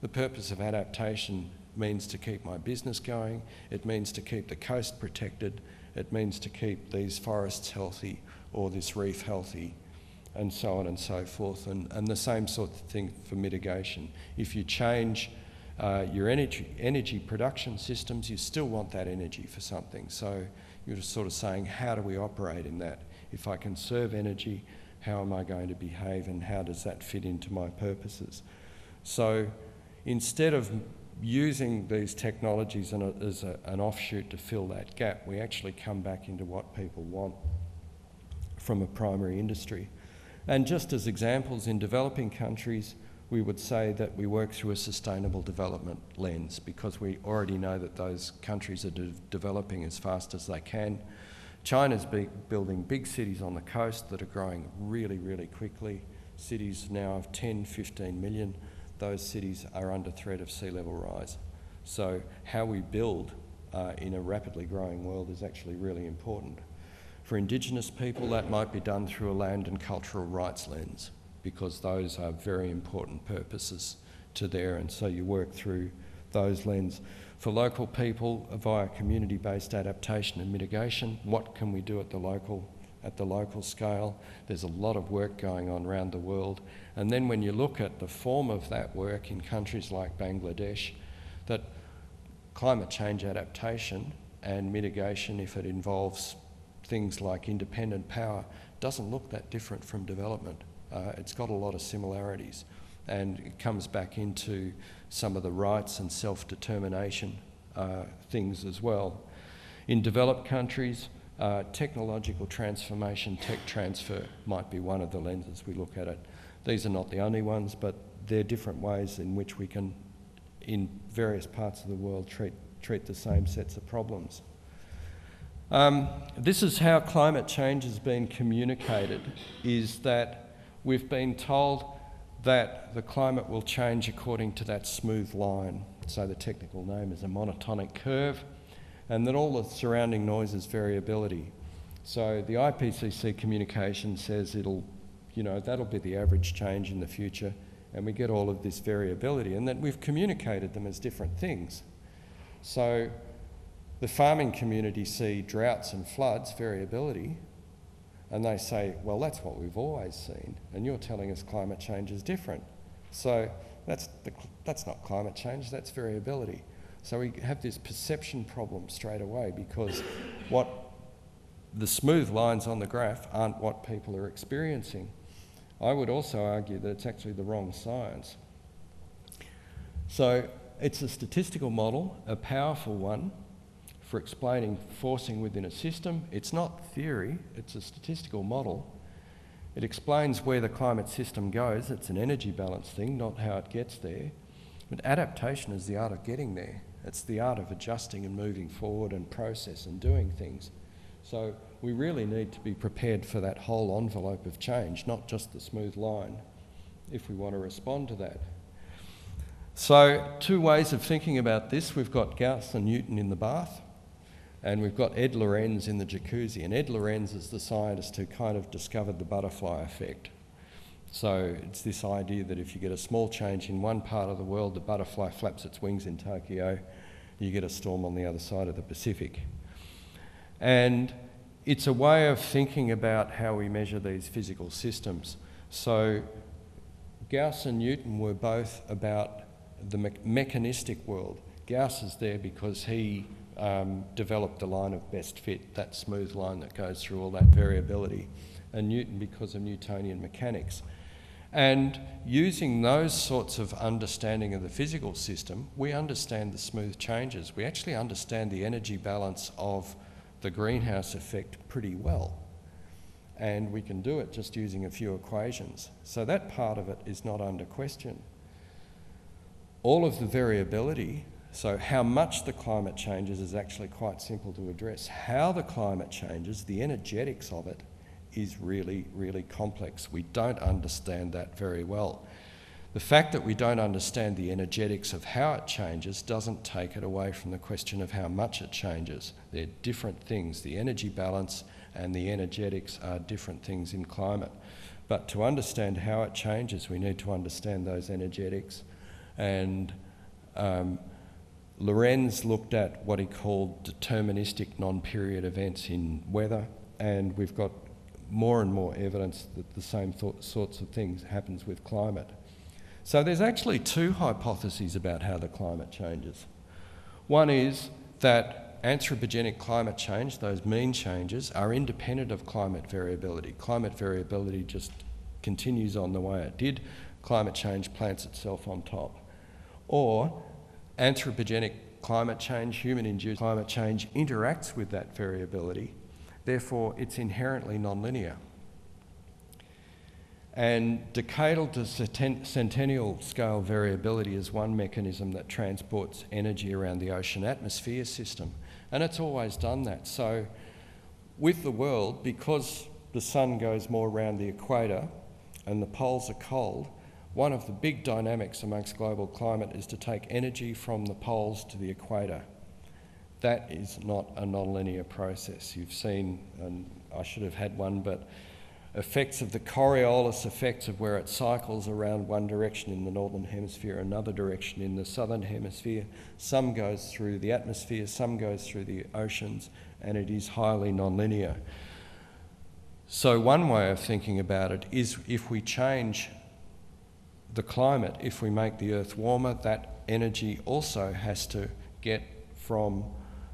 S4: The purpose of adaptation means to keep my business going. It means to keep the coast protected. It means to keep these forests healthy or this reef healthy, and so on and so forth. And the same sort of thing for mitigation. If you change your energy production systems, you still want that energy for something. So you're just sort of saying, how do we operate in that? If I conserve energy, how am I going to behave, and how does that fit into my purposes? So instead of using these technologies as an offshoot to fill that gap, we actually come back into what people want from a primary industry. And just as examples, in developing countries, we would say that we work through a sustainable development lens, because we already know that those countries are developing as fast as they can. China's building big cities on the coast that are growing really, really quickly. Cities now of 10, 15 million. Those cities are under threat of sea level rise. So how we build in a rapidly growing world is actually really important. For Indigenous people, that might be done through a land and cultural rights lens, because those are very important purposes to there, and so you work through those lenses. For local people, via community-based adaptation and mitigation, what can we do at the local scale? There's a lot of work going on around the world. And then when you look at the form of that work in countries like Bangladesh, that climate change adaptation and mitigation, if it involves things like independent power, doesn't look that different from development. It's got a lot of similarities, and it comes back into some of the rights and self-determination things as well. In developed countries, technological transformation, tech transfer might be one of the lenses we look at it. These are not the only ones, but they're different ways in which we can, in various parts of the world, treat the same sets of problems. This is how climate change has been communicated, is that we've been told that the climate will change according to that smooth line. So the technical name is a monotonic curve, and that all the surrounding noise is variability. So the IPCC communication says that'll be the average change in the future, and we get all of this variability, and that we've communicated them as different things. So the farming community see droughts and floods, variability, and they say, well, that's what we've always seen, and you're telling us climate change is different. So that's not climate change, that's variability. So we have this perception problem straight away, because what the smooth lines on the graph aren't what people are experiencing. I would also argue that it's actually the wrong science. So it's a statistical model, a powerful one, for explaining forcing within a system. It's not theory, it's a statistical model. It explains where the climate system goes. It's an energy balance thing, not how it gets there. But adaptation is the art of getting there. It's the art of adjusting and moving forward and process and doing things. So we really need to be prepared for that whole envelope of change, not just the smooth line, if we want to respond to that. So two ways of thinking about this. We've got Gauss and Newton in the bath, and we've got Ed Lorenz in the jacuzzi. And Ed Lorenz is the scientist who kind of discovered the butterfly effect. So it's this idea that if you get a small change in one part of the world, the butterfly flaps its wings in Tokyo, you get a storm on the other side of the Pacific. And it's a way of thinking about how we measure these physical systems. So Gauss and Newton were both about the mechanistic world. Gauss is there because he developed the line of best fit, that smooth line that goes through all that variability, and Newton because of Newtonian mechanics. And using those sorts of understanding of the physical system, we understand the smooth changes. We actually understand the energy balance of the greenhouse effect pretty well. and we can do it just using a few equations. So that part of it is not under question. All of the variability, so how much the climate changes, is actually quite simple to address. How the climate changes, the energetics of it, is really, really complex. We don't understand that very well. The fact that we don't understand the energetics of how it changes doesn't take it away from the question of how much it changes. They're different things. The energy balance and the energetics are different things in climate. But to understand how it changes, we need to understand those energetics. And Lorenz looked at what he called deterministic non-period events in weather, and we've got more and more evidence that the same sorts of things happens with climate. So there's actually two hypotheses about how the climate changes. One is that anthropogenic climate change, those mean changes, are independent of climate variability. Climate variability just continues on the way it did. Climate change plants itself on top. Or anthropogenic climate change, human-induced climate change, interacts with that variability. Therefore, it's inherently nonlinear. And decadal to centennial scale variability is one mechanism that transports energy around the ocean atmosphere system. And it's always done that. So with the world, because the sun goes more around the equator and the poles are cold, one of the big dynamics amongst global climate is to take energy from the poles to the equator. That is not a nonlinear process. You've seen, and I should have had one, but effects of the Coriolis effects of where it cycles around one direction in the northern hemisphere, another direction in the southern hemisphere. Some goes through the atmosphere, some goes through the oceans, and it is highly nonlinear. So one way of thinking about it is if we change the climate, if we make the Earth warmer, that energy also has to get from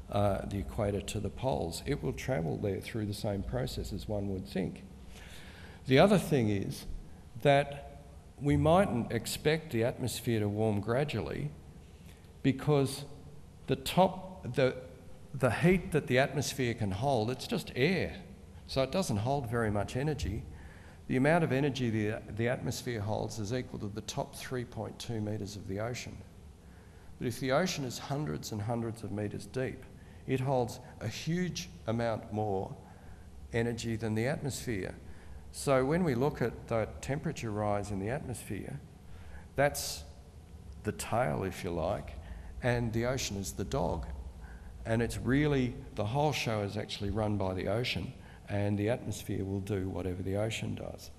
S4: the equator to the poles. It will travel there through the same process as one would think. The other thing is that we mightn't expect the atmosphere to warm gradually because the heat that the atmosphere can hold, it's just air, so it doesn't hold very much energy. The amount of energy the atmosphere holds is equal to the top 3.2 metres of the ocean. But if the ocean is hundreds and hundreds of metres deep, it holds a huge amount more energy than the atmosphere. So when we look at the temperature rise in the atmosphere, that's the tail, if you like, and the ocean is the dog. And it's really, the whole show is actually run by the ocean, and the atmosphere will do whatever the ocean does.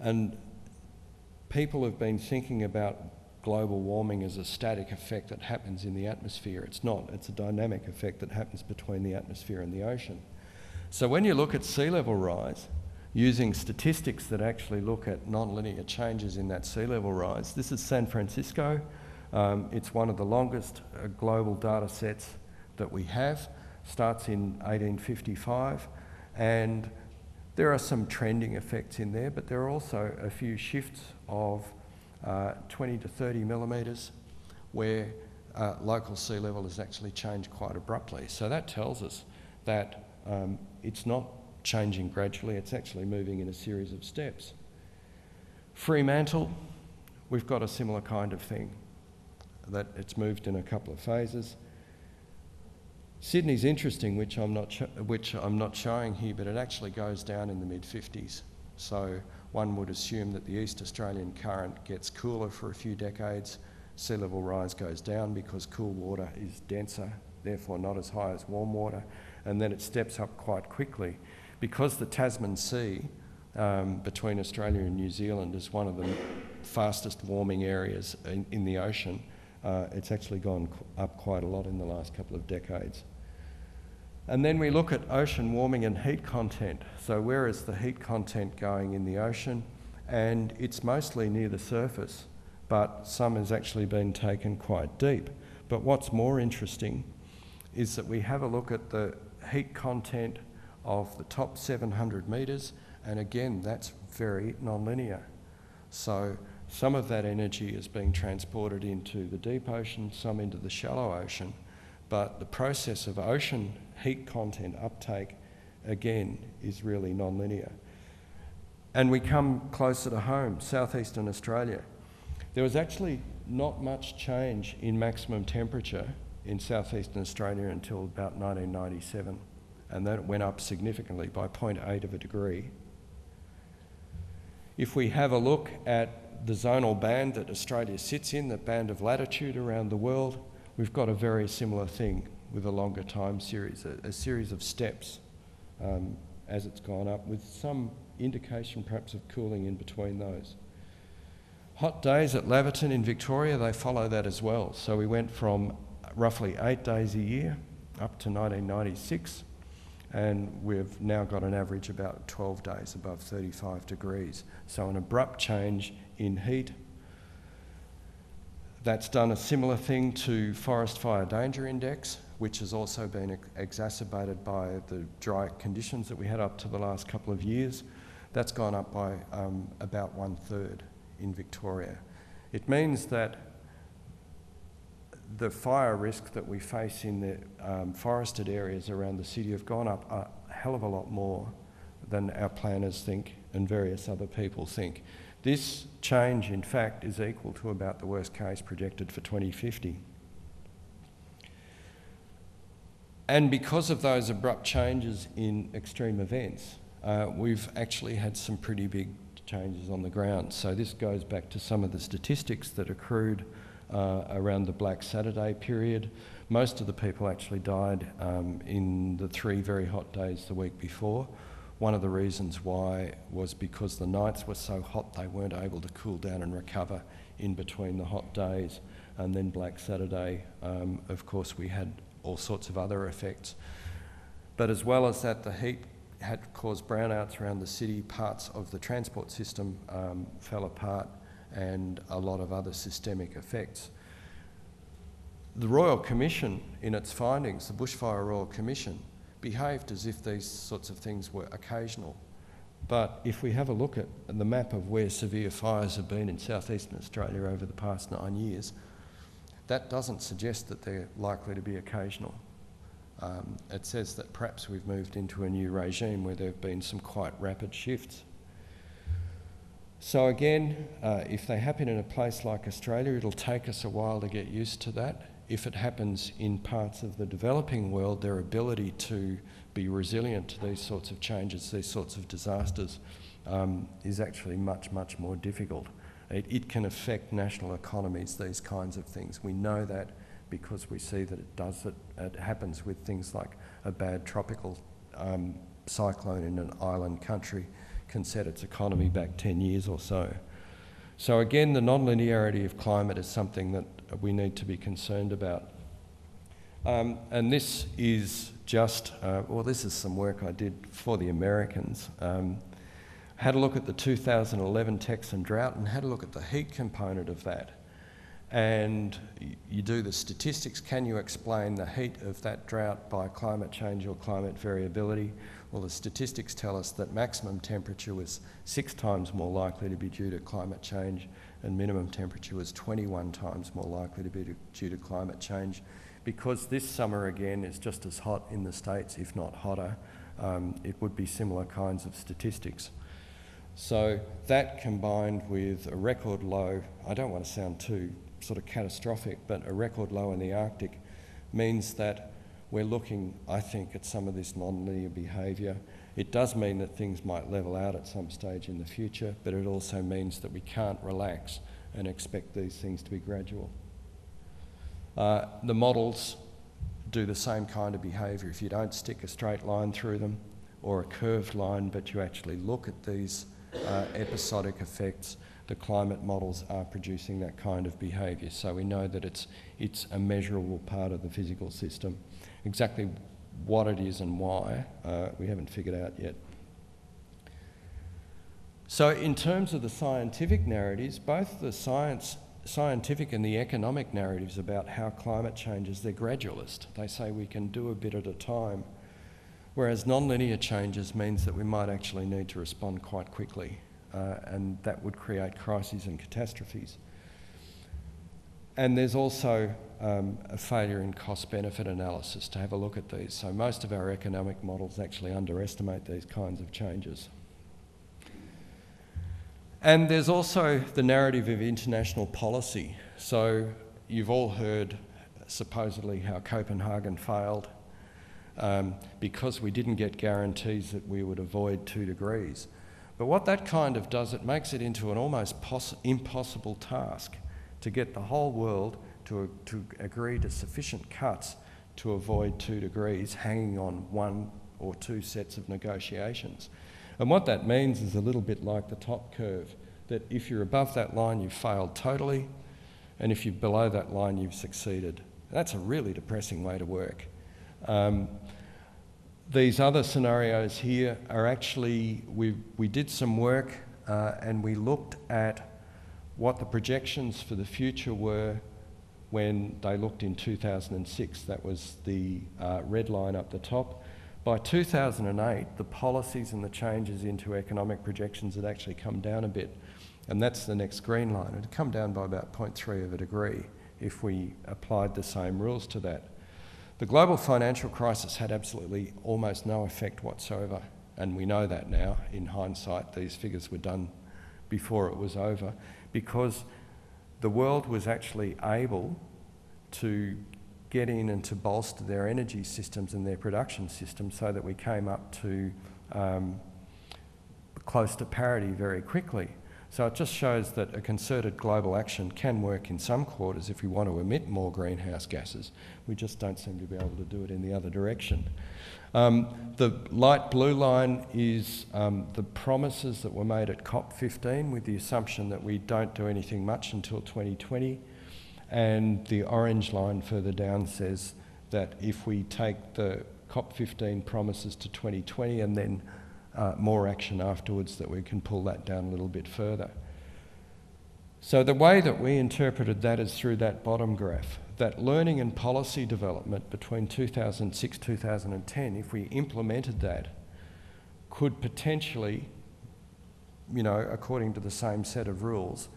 S4: And people have been thinking about global warming as a static effect that happens in the atmosphere. It's not. It's a dynamic effect that happens between the atmosphere and the ocean. So when you look at sea level rise, using statistics that actually look at nonlinear changes in that sea level rise, this is San Francisco. It's one of the longest global data sets that we have. Starts in 1855, and there are some trending effects in there, but there are also a few shifts of 20 to 30 millimetres where local sea level has actually changed quite abruptly. So that tells us that it's not changing gradually, it's actually moving in a series of steps. Fremantle, we've got a similar kind of thing, that it's moved in a couple of phases. Sydney's interesting, which I'm not showing here, but it actually goes down in the mid-50s. So one would assume that the East Australian current gets cooler for a few decades, sea level rise goes down because cool water is denser, therefore not as high as warm water, and then it steps up quite quickly. Because the Tasman Sea between Australia and New Zealand is one of the fastest warming areas in the ocean, it's actually gone up quite a lot in the last couple of decades. And then we look at ocean warming and heat content. So where is the heat content going in the ocean? And it's mostly near the surface, but some has actually been taken quite deep. But what's more interesting is that we have a look at the heat content of the top 700 metres, and again, that's very nonlinear. So some of that energy is being transported into the deep ocean, some into the shallow ocean, but the process of ocean heat content uptake again, is really non-linear. And we come closer to home, southeastern Australia. There was actually not much change in maximum temperature in southeastern Australia until about 1997, and then it went up significantly by 0.8 of a degree. If we have a look at the zonal band that Australia sits in, the band of latitude around the world, we've got a very similar thing with a longer time series, a series of steps as it's gone up, with some indication perhaps of cooling in between those. Hot days at Laverton in Victoria, they follow that as well. So we went from roughly 8 days a year up to 1996, and we've now got an average about 12 days above 35 degrees. So an abrupt change in heat. That's done a similar thing to forest fire danger index, which has also been exacerbated by the dry conditions that we had up to the last couple of years. That's gone up by about 1/3 in Victoria. It means that the fire risk that we face in the forested areas around the city have gone up a hell of a lot more than our planners think and various other people think. This change, in fact, is equal to about the worst case projected for 2050. And because of those abrupt changes in extreme events, we've actually had some pretty big changes on the ground. So this goes back to some of the statistics that accrued around the Black Saturday period. Most of the people actually died in the 3 very hot days the week before. One of the reasons why was because the nights were so hot they weren't able to cool down and recover in between the hot days. And then Black Saturday, of course, we had all sorts of other effects. But as well as that, the heat had caused brownouts around the city, parts of the transport system fell apart, and a lot of other systemic effects. The Royal Commission, in its findings, the Bushfire Royal Commission, behaved as if these sorts of things were occasional. But if we have a look at the map of where severe fires have been in southeastern Australia over the past 9 years, that doesn't suggest that they're likely to be occasional. It says that perhaps we've moved into a new regime where there have been some quite rapid shifts. So again, if they happen in a place like Australia, it'll take us a while to get used to that. If it happens in parts of the developing world, their ability to be resilient to these sorts of changes, these sorts of disasters, is actually much, much more difficult. It can affect national economies, these kinds of things. We know that because we see that it happens with things like a bad tropical cyclone in an island country can set its economy back 10 years or so. So again, the non-linearity of climate is something that we need to be concerned about. And this is just, this is some work I did for the Americans. Had a look at the 2011 Texan drought and had a look at the heat component of that. And you do the statistics. Can you explain the heat of that drought by climate change or climate variability? Well, the statistics tell us that maximum temperature was 6 times more likely to be due to climate change, and minimum temperature was 21 times more likely to be due to climate change. Because this summer again is just as hot in the States, if not hotter, it would be similar kinds of statistics. So that combined with a record low, I don't want to sound too sort of catastrophic, but a record low in the Arctic means that we're looking, I think, at some of this non-linear behaviour. It does mean that things might level out at some stage in the future, but it also means that we can't relax and expect these things to be gradual. The models do the same kind of behaviour. If you don't stick a straight line through them or a curved line, but you actually look at these episodic effects, the climate models are producing that kind of behaviour. So we know that it's a measurable part of the physical system. Exactly what it is and why, we haven't figured out yet. So in terms of the scientific narratives, both the scientific and the economic narratives about how climate changes, they're gradualist. They say we can do a bit at a time, whereas non-linear changes means that we might actually need to respond quite quickly, and that would create crises and catastrophes. And there's also a failure in cost-benefit analysis to have a look at these. So most of our economic models actually underestimate these kinds of changes. And there's also the narrative of international policy. So you've all heard supposedly how Copenhagen failed because we didn't get guarantees that we would avoid 2 degrees. But what that kind of does, it makes it into an almost impossible task to get the whole world to agree to sufficient cuts to avoid 2 degrees, hanging on 1 or 2 sets of negotiations. And what that means is a little bit like the top curve, that if you're above that line, you've failed totally, and if you're below that line, you've succeeded. That's a really depressing way to work. These other scenarios here are actually, we did some work and we looked at what the projections for the future were when they looked in 2006. That was the red line up the top. By 2008, the policies and the changes into economic projections had actually come down a bit. And that's the next green line. It had come down by about 0.3 of a degree if we applied the same rules to that. The global financial crisis had absolutely almost no effect whatsoever. And we know that now. In hindsight, these figures were done before it was over, because the world was actually able to get in and to bolster their energy systems and their production systems so that we came up to close to parity very quickly. So it just shows that a concerted global action can work in some quarters if we want to emit more greenhouse gases. We just don't seem to be able to do it in the other direction. The light blue line is the promises that were made at COP15 with the assumption that we don't do anything much until 2020. And the orange line further down says that if we take the COP15 promises to 2020 and then more action afterwards, that we can pull that down a little bit further. So the way that we interpreted that is through that bottom graph, that learning and policy development between 2006, 2010, if we implemented that, could potentially, you know, according to the same set of rules,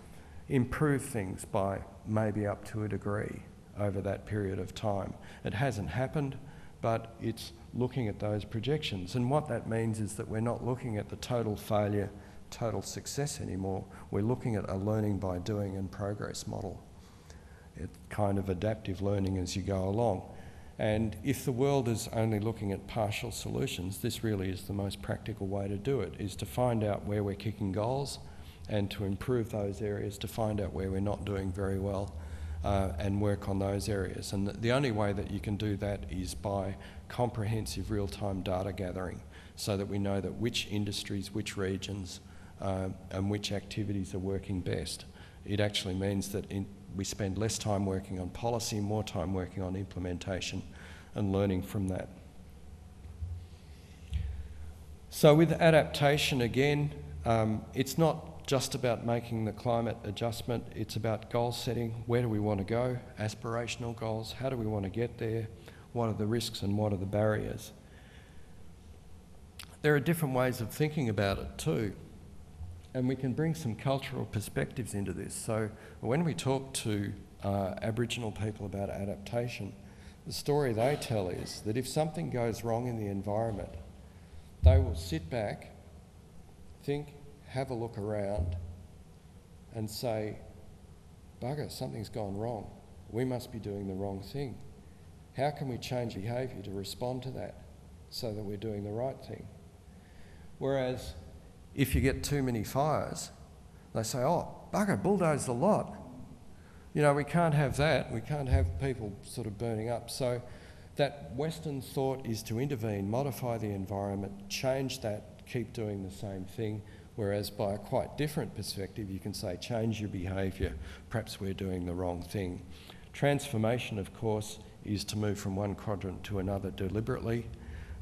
S4: improve things by maybe up to a degree over that period of time. It hasn't happened, but it's looking at those projections. And what that means is that we're not looking at the total failure, total success anymore. We're looking at a learning by doing and progress model. It's kind of adaptive learning as you go along. And if the world is only looking at partial solutions, this really is the most practical way to do it, is to find out where we're kicking goals and to improve those areas, to find out where we're not doing very well and work on those areas. And the only way that you can do that is by comprehensive real-time data gathering, so that we know that which industries, which regions and which activities are working best. It actually means that we spend less time working on policy, more time working on implementation and learning from that. So with adaptation, again, it's not just about making the climate adjustment, it's about goal setting. Where do we want to go? Aspirational goals. How do we want to get there? What are the risks and what are the barriers? There are different ways of thinking about it too, and we can bring some cultural perspectives into this. So when we talk to Aboriginal people about adaptation, the story they tell is that if something goes wrong in the environment, they will sit back, think, have a look around and say, bugger, something's gone wrong. We must be doing the wrong thing. How can we change behaviour to respond to that so that we're doing the right thing? Whereas if you get too many fires, they say, oh, bugger, bulldoze the lot. You know, we can't have that. We can't have people sort of burning up. So that Western thought is to intervene, modify the environment, change that, keep doing the same thing. Whereas by a quite different perspective, you can say, change your behaviour, perhaps we're doing the wrong thing. Transformation, of course, is to move from one quadrant to another deliberately,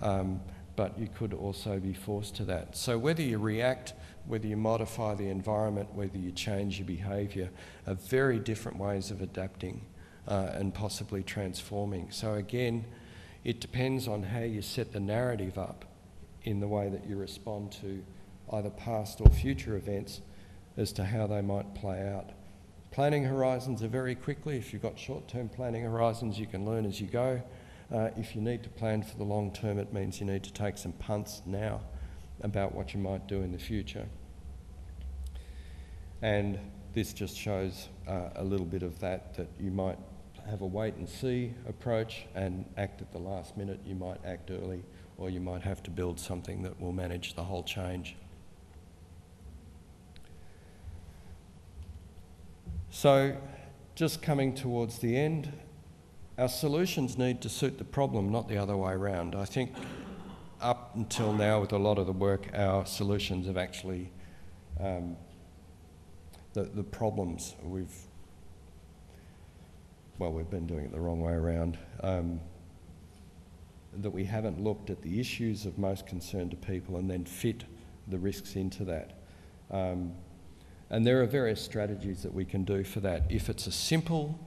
S4: but you could also be forced to that. So whether you react, whether you modify the environment, whether you change your behaviour, are very different ways of adapting and possibly transforming. So again, it depends on how you set the narrative up in the way that you respond to either past or future events as to how they might play out. Planning horizons are very quickly. If you've got short-term planning horizons, you can learn as you go. If you need to plan for the long term, it means you need to take some punts now about what you might do in the future. And this just shows a little bit of that you might have a wait and see approach and act at the last minute. You might act early, or you might have to build something that will manage the whole change. So, just coming towards the end, our solutions need to suit the problem, not the other way around. I think up until now, with a lot of the work, our solutions have actually, the problems we've been doing it the wrong way around, that we haven't looked at the issues of most concern to people and then fit the risks into that. And there are various strategies that we can do for that. If it's a simple,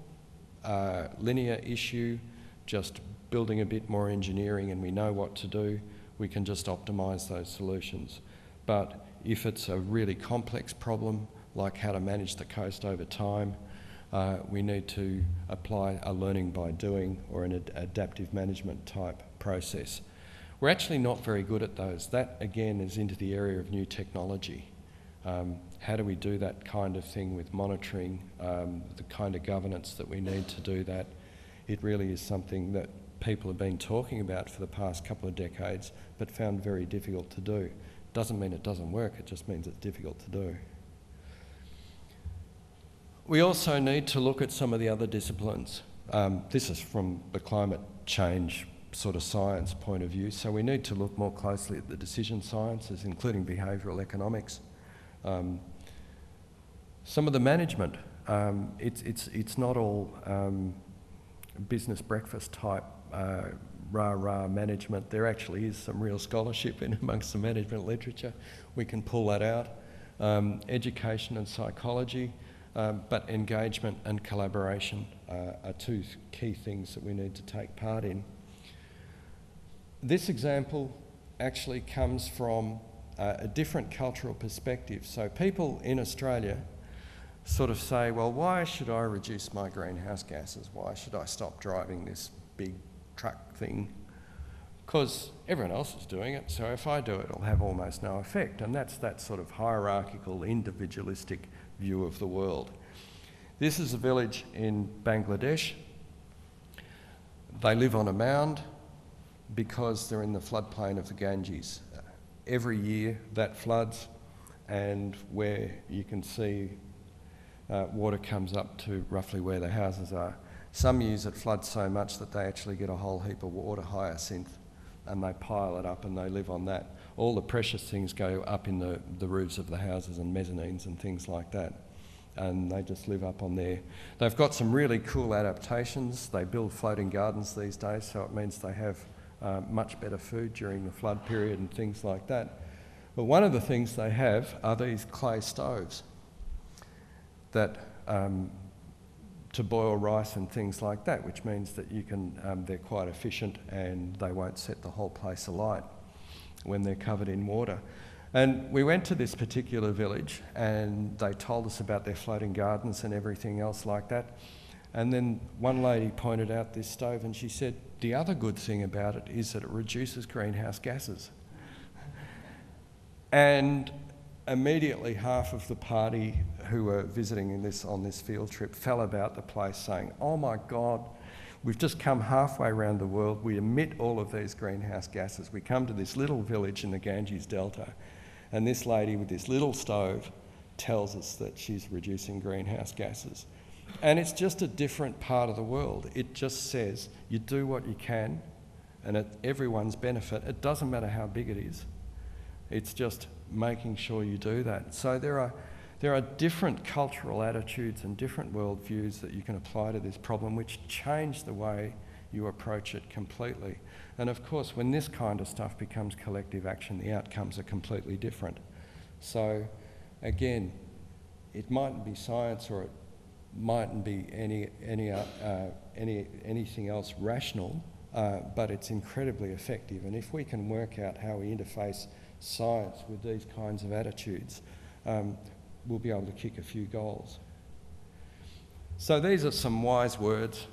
S4: linear issue, just building a bit more engineering and we know what to do, we can just optimise those solutions. But if it's a really complex problem, like how to manage the coast over time, we need to apply a learning by doing or an adaptive management type process. We're actually not very good at those. That, again, is into the area of new technology. How do we do that kind of thing with monitoring, the kind of governance that we need to do that? It really is something that people have been talking about for the past couple of decades, but found very difficult to do. Doesn't mean it doesn't work, it just means it's difficult to do. We also need to look at some of the other disciplines. This is from the climate change sort of science point of view, so we need to look more closely at the decision sciences, including behavioural economics. Some of the management, it's not all business breakfast type rah-rah management. There actually is some real scholarship in amongst the management literature. We can pull that out. Education and psychology, but engagement and collaboration are two key things that we need to take part in. This example actually comes from a different cultural perspective. So people in Australia sort of say, well, why should I reduce my greenhouse gases? Why should I stop driving this big truck thing? Because everyone else is doing it, so if I do it, it'll have almost no effect. And that's that sort of hierarchical, individualistic view of the world. This is a village in Bangladesh. They live on a mound because they're in the floodplain of the Ganges. Every year that floods, and where you can see water comes up to roughly where the houses are. Some years it floods so much that they actually get a whole heap of water hyacinth and they pile it up and they live on that. All the precious things go up in the roofs of the houses and mezzanines and things like that. And they just live up on there. They've got some really cool adaptations. They build floating gardens these days, so it means they have much better food during the flood period and things like that. But one of the things they have are these clay stoves that to boil rice and things like that, which means that you can, they're quite efficient and they won't set the whole place alight when they're covered in water. And we went to this particular village and they told us about their floating gardens and everything else like that. And then one lady pointed out this stove and she said, the other good thing about it is that it reduces greenhouse gases. And immediately half of the party who were visiting on this field trip fell about the place saying, oh my God, we've just come halfway around the world, we emit all of these greenhouse gases. We come to this little village in the Ganges Delta and this lady with this little stove tells us that she's reducing greenhouse gases. And it's just a different part of the world. It just says you do what you can and at everyone's benefit. It doesn't matter how big it is. It's just making sure you do that. So there are different cultural attitudes and different worldviews that you can apply to this problem which change the way you approach it completely. And of course, when this kind of stuff becomes collective action, the outcomes are completely different. So again, it mightn't be science or it mightn't be anything else rational, but it's incredibly effective. And if we can work out how we interface science with these kinds of attitudes, we'll be able to kick a few goals. So these are some wise words.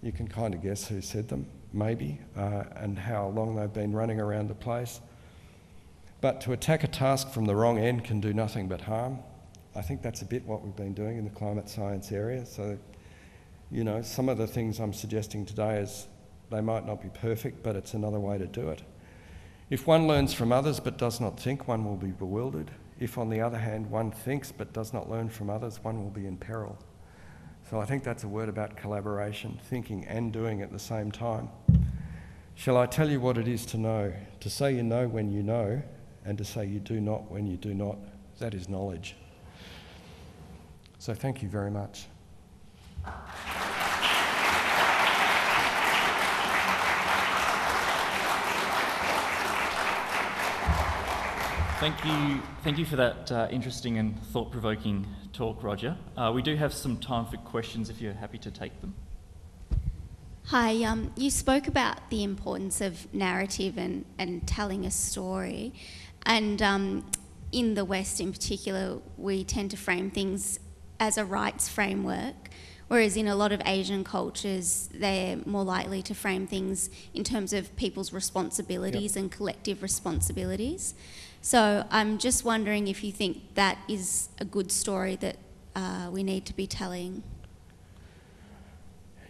S4: You can kind of guess who said them, maybe, and how long they've been running around the place. But to attack a task from the wrong end can do nothing but harm. I think that's a bit what we've been doing in the climate science area. So, you know, some of the things I'm suggesting today is they might not be perfect, but it's another way to do it. If one learns from others but does not think, one will be bewildered. If, on the other hand, one thinks but does not learn from others, one will be in peril. So I think that's a word about collaboration, thinking and doing at the same time. Shall I tell you what it is to know? To say you know when you know, and to say you do not when you do not, that is knowledge. So thank you very much.
S1: Thank you for that interesting and thought-provoking talk, Roger. We do have some time for questions if you're happy to take them.
S5: Hi, you spoke about the importance of narrative and telling a story, and in the West in particular, we tend to frame things as a rights framework, whereas in a lot of Asian cultures, they're more likely to frame things in terms of people's responsibilities and collective responsibilities. So I'm just wondering if you think that is a good story that we need to be telling.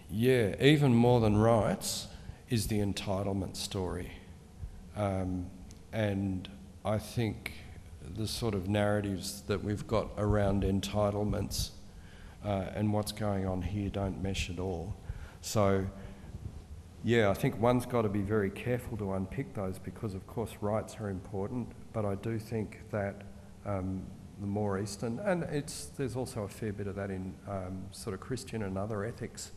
S4: Yeah, even more than rights is the entitlement story. And I think the sort of narratives that we've got around entitlements and what's going on here don't mesh at all. So, yeah, I think one's got to be very careful to unpick those because, of course, rights are important, but I do think that the more Eastern, and there's also a fair bit of that in sort of Christian and other ethics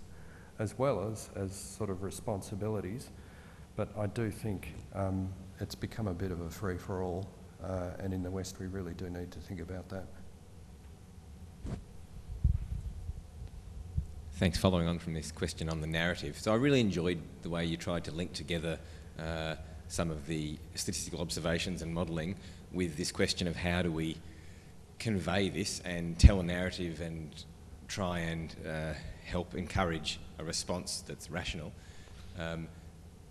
S4: as well as sort of responsibilities, but I do think it's become a bit of a free-for-all, and in the West we really do need to think about that.
S6: Thanks. Following on from this question on the narrative, so I really enjoyed the way you tried to link together some of the statistical observations and modelling with this question of how do we convey this and tell a narrative and try and help encourage a response that's rational.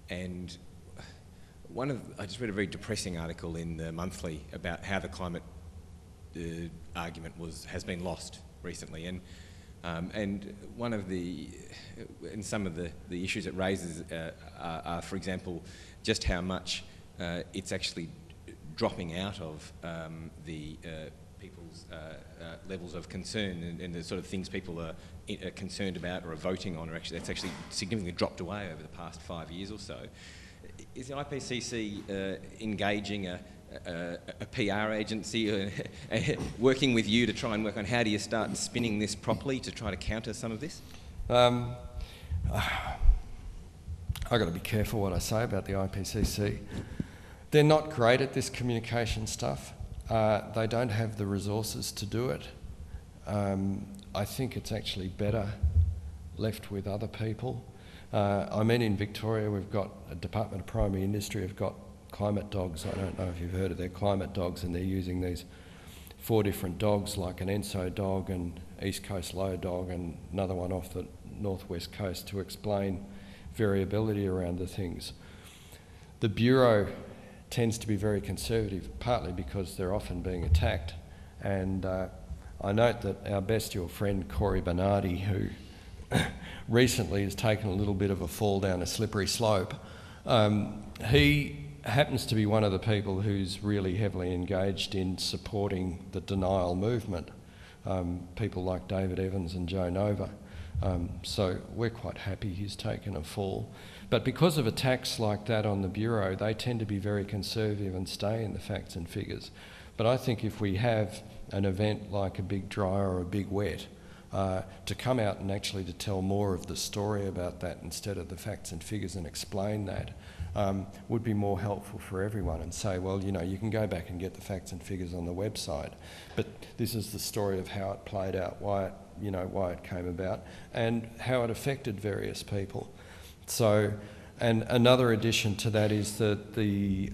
S6: And I just read a very depressing article in the Monthly about how the climate argument has been lost recently, and one of some of the issues it raises are, for example, just how much it's actually dropping out of the people's levels of concern, and the sort of things people are concerned about or are voting on that's actually significantly dropped away over the past 5 years or so. Is the IPCC engaging a PR agency working with you to try and work on how do you start spinning this properly to try to counter some of this?
S4: I've got to be careful what I say about the IPCC. They're not great at this communication stuff. They don't have the resources to do it. I think it's actually better left with other people. I mean, in Victoria, we've got a Department of Primary Industry have got climate dogs. I don't know if you've heard of their climate dogs, and they're using these 4 different dogs, like an Enso dog, and East Coast Low dog, and another one off the northwest coast, to explain variability around the things. The Bureau tends to be very conservative, partly because they're often being attacked, and I note that our bestial friend Corey Bernardi, who recently has taken a little bit of a fall down a slippery slope, he happens to be one of the people who's really heavily engaged in supporting the denial movement, people like David Evans and Joe Nova. So we're quite happy he's taken a fall. But because of attacks like that on the Bureau, they tend to be very conservative and stay in the facts and figures. But I think if we have an event like a big dry or a big wet, to come out and actually to tell more of the story about that instead of the facts and figures and explain that would be more helpful for everyone, and say, well, you know, you can go back and get the facts and figures on the website, but this is the story of how it played out, why it came about, and how it affected various people. So, and another addition to that is that the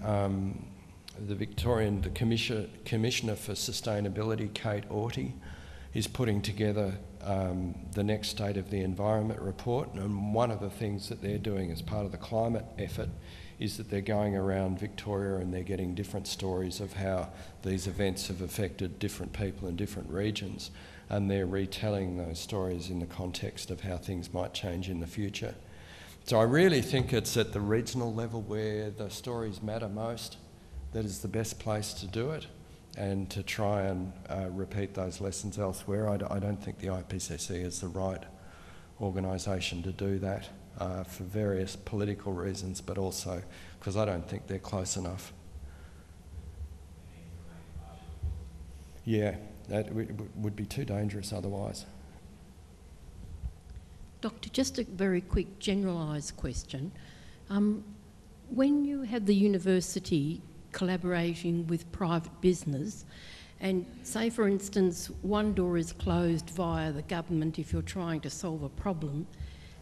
S4: Commissioner for Sustainability, Kate Aughty, is putting together the next State of the Environment report, and one of the things that they're doing as part of the climate effort is that they're going around Victoria and they're getting different stories of how these events have affected different people in different regions, and they're retelling those stories in the context of how things might change in the future. So I really think it's at the regional level where the stories matter most that is the best place to do it, and to try and repeat those lessons elsewhere. I don't think the IPCC is the right organisation to do that for various political reasons, but also because I don't think they're close enough. Yeah, that would be too dangerous otherwise.
S7: Doctor, just a very quick generalised question. When you have the university collaborating with private business, and say for instance one door is closed via the government if you're trying to solve a problem,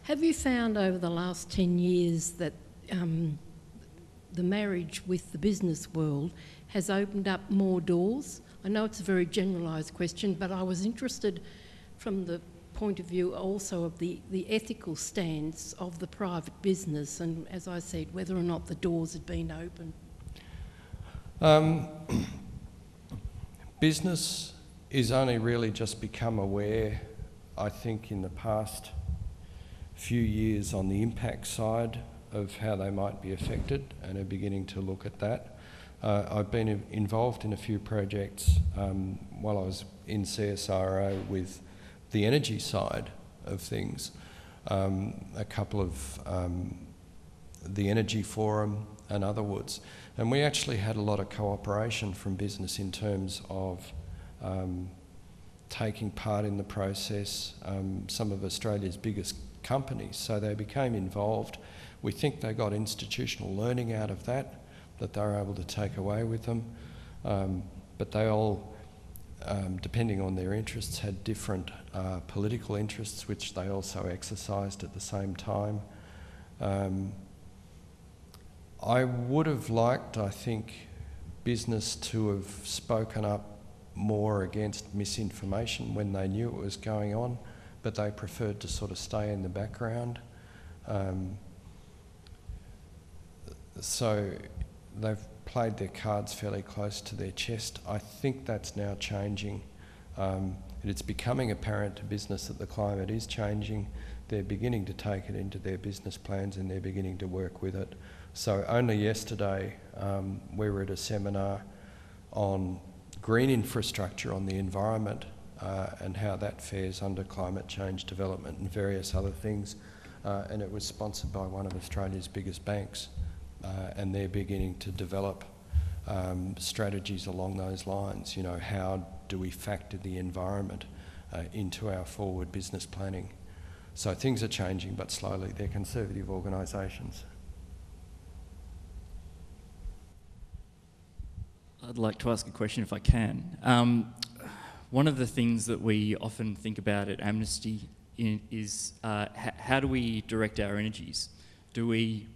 S7: have you found over the last 10 years that the marriage with the business world has opened up more doors? I know it's a very generalised question, but I was interested from the point of view also of the ethical stance of the private business, and as I said, whether or not the doors had been open.
S4: Business is only really just become aware, I think, in the past few years on the impact side of how they might be affected, and are beginning to look at that. I've been involved in a few projects while I was in CSIRO with the energy side of things, a couple of the Energy Forum and otherwoods. And we actually had a lot of cooperation from business in terms of taking part in the process, some of Australia's biggest companies. So they became involved. We think they got institutional learning out of that they were able to take away with them. But they all, depending on their interests, had different political interests, which they also exercised at the same time. I would have liked, I think, business to have spoken up more against misinformation when they knew it was going on, but they preferred to sort of stay in the background. So they've played their cards fairly close to their chest. I think that's now changing. It's becoming apparent to business that the climate is changing. They're beginning to take it into their business plans and they're beginning to work with it. So only yesterday we were at a seminar on green infrastructure on the environment and how that fares under climate change development and various other things. And it was sponsored by one of Australia's biggest banks. And they're beginning to develop strategies along those lines. You know, how do we factor the environment into our forward business planning? So things are changing, but slowly. They're conservative organisations.
S1: I'd like to ask a question if I can. One of the things that we often think about at Amnesty is how do we direct our energies? Do we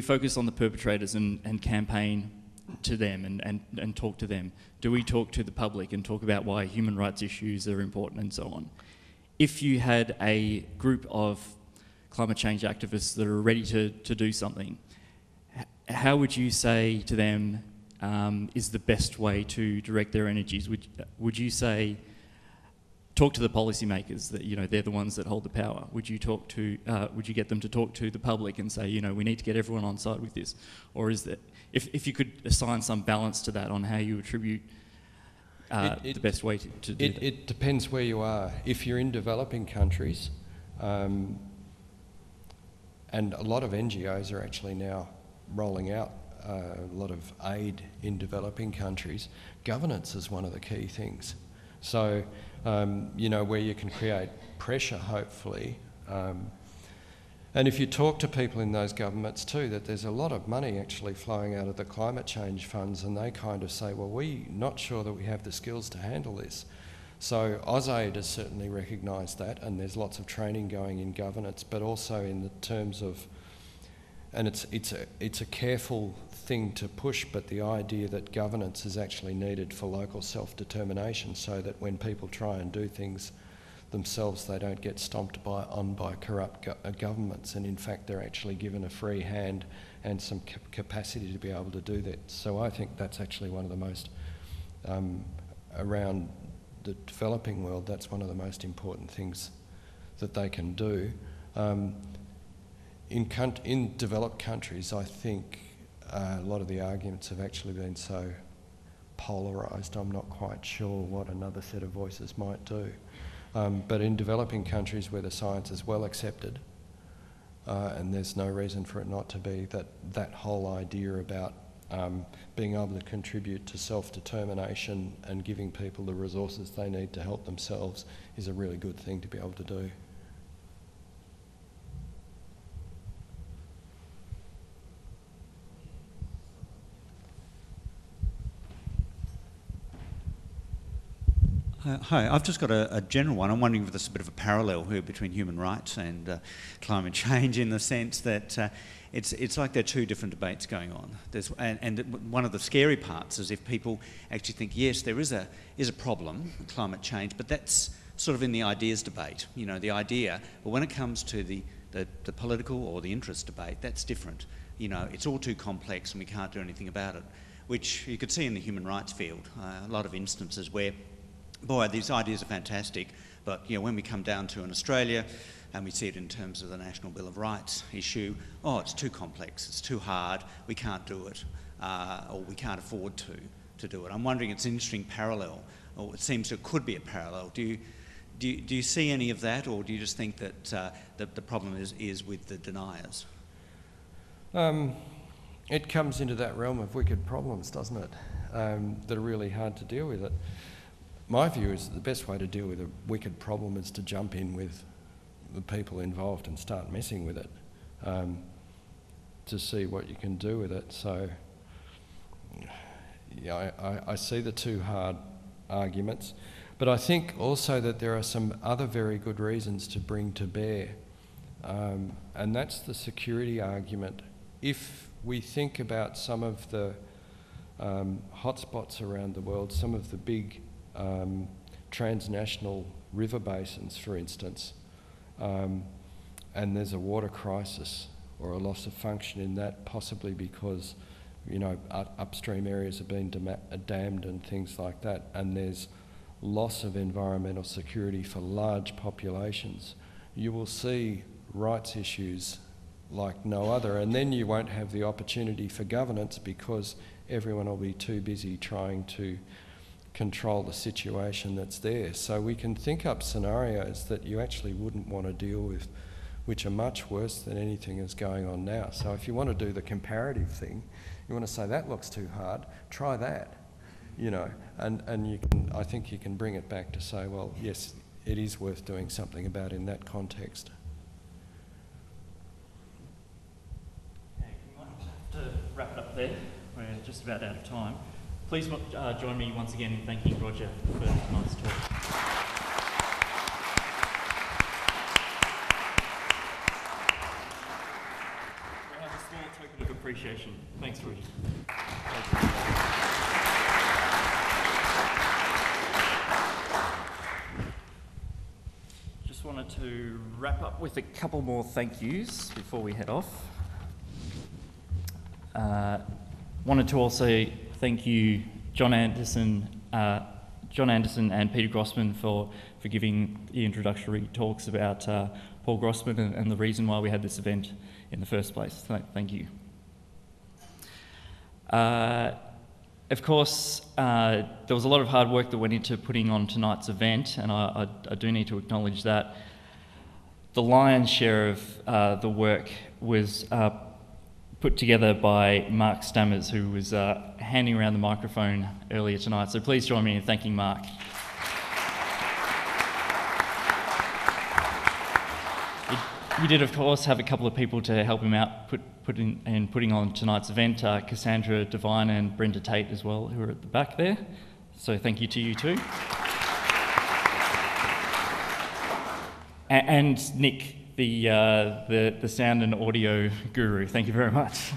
S1: focus on the perpetrators and campaign to them and talk to them? Do we talk to the public and talk about why human rights issues are important and so on? If you had a group of climate change activists that are ready to do something, how would you say to them is the best way to direct their energies? Would you say talk to the policymakers, that, you know, they're the ones that hold the power? Would you talk to would you get them to talk to the public and say, you know, we need to get everyone on side with this? Or is that, if you could assign some balance to that on how you attribute the best way to do that?
S4: It depends where you are. If you're in developing countries, and a lot of NGOs are actually now rolling out a lot of aid in developing countries, governance is one of the key things. So, you know, where you can create pressure, hopefully. And if you talk to people in those governments too, that there's a lot of money actually flowing out of the climate change funds, and they kind of say, well, we're not sure that we have the skills to handle this. So AusAid has certainly recognised that, and there's lots of training going in governance, but also in the terms of and it's a careful thing to push, but the idea that governance is actually needed for local self-determination, so that when people try and do things themselves, they don't get stomped on by corrupt governments, and in fact they're actually given a free hand and some capacity to be able to do that. So I think that's actually one of the most, around the developing world, that's one of the most important things that they can do. In developed countries, I think a lot of the arguments have actually been so polarised, I'm not quite sure what another set of voices might do. But in developing countries where the science is well accepted, and there's no reason for it not to be, that whole idea about being able to contribute to self-determination and giving people the resources they need to help themselves is a really good thing to be able to do.
S8: Hi, I've just got a general one. I'm wondering if there's a bit of a parallel here between human rights and climate change, in the sense that it's like there are two different debates going on. And one of the scary parts is if people actually think, yes, there is a problem, climate change, but that's sort of in the ideas debate. You know, the idea, but when it comes to the political or the interest debate, that's different. You know, it's all too complex and we can't do anything about it, which you could see in the human rights field. A lot of instances where, boy, these ideas are fantastic, but you know, when we come down to in Australia and we see it in terms of the National Bill of Rights issue, oh, it's too complex, it's too hard, we can't do it, or we can't afford to do it. I'm wondering, it's an interesting parallel, or it seems there could be a parallel. Do you see any of that, or do you just think that the problem is with the deniers?
S4: It comes into that realm of wicked problems, doesn't it, that are really hard to deal with. My view is that the best way to deal with a wicked problem is to jump in with the people involved and start messing with it, to see what you can do with it. So, yeah, I see the two hard arguments, but I think also that there are some other very good reasons to bring to bear, and that's the security argument. If we think about some of the hotspots around the world, some of the big transnational river basins, for instance, and there's a water crisis or a loss of function in that, possibly because, you know, upstream areas have been dammed and things like that, and there's loss of environmental security for large populations, you will see rights issues like no other, and then you won't have the opportunity for governance because everyone will be too busy trying to control the situation that's there. So we can think up scenarios that you actually wouldn't want to deal with, which are much worse than anything that's going on now. So if you want to do the comparative thing, you want to say that looks too hard, try that, you know, and you can, I think you can bring it back to say, well, yes, it is worth doing something about in that context.
S1: Okay, we might have to wrap it up there. We're just about out of time. Please join me once again in thanking Roger for tonight's talk. We have a small token of appreciation. Thanks, Roger. Just wanted to wrap up with a couple more thank yous before we head off. Wanted to also thank you, John Anderson and Peter Grossman for giving the introductory talks about Paul Grossman and the reason why we had this event in the first place. Thank you. Of course, there was a lot of hard work that went into putting on tonight's event, and I do need to acknowledge that. The lion's share of the work was put together by Mark Stammers, who was handing around the microphone earlier tonight. So please join me in thanking Mark. He did, of course, have a couple of people to help him out putting on tonight's event, Cassandra Devine and Brenda Tate as well, who are at the back there. So thank you to you too. And Nick, the sound and audio guru. Thank you very much.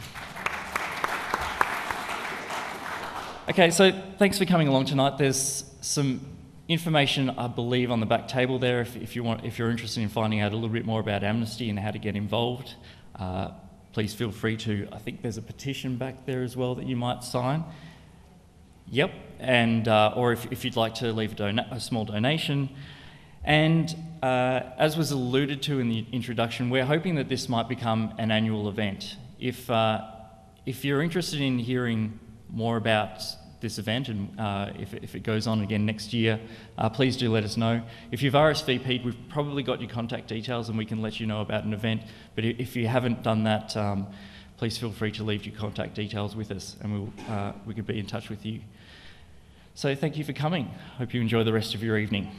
S1: Okay, so thanks for coming along tonight. There's some information, I believe, on the back table there if you're interested in finding out a little bit more about Amnesty and how to get involved. Please feel free to. I think there's a petition back there as well that you might sign. Yep, and or if you'd like to leave a small donation. And as was alluded to in the introduction, we're hoping that this might become an annual event. If you're interested in hearing more about this event and if it goes on again next year, please do let us know. If you've RSVP'd, we've probably got your contact details and we can let you know about an event. But if you haven't done that, please feel free to leave your contact details with us and we could be in touch with you. So thank you for coming. Hope you enjoy the rest of your evening.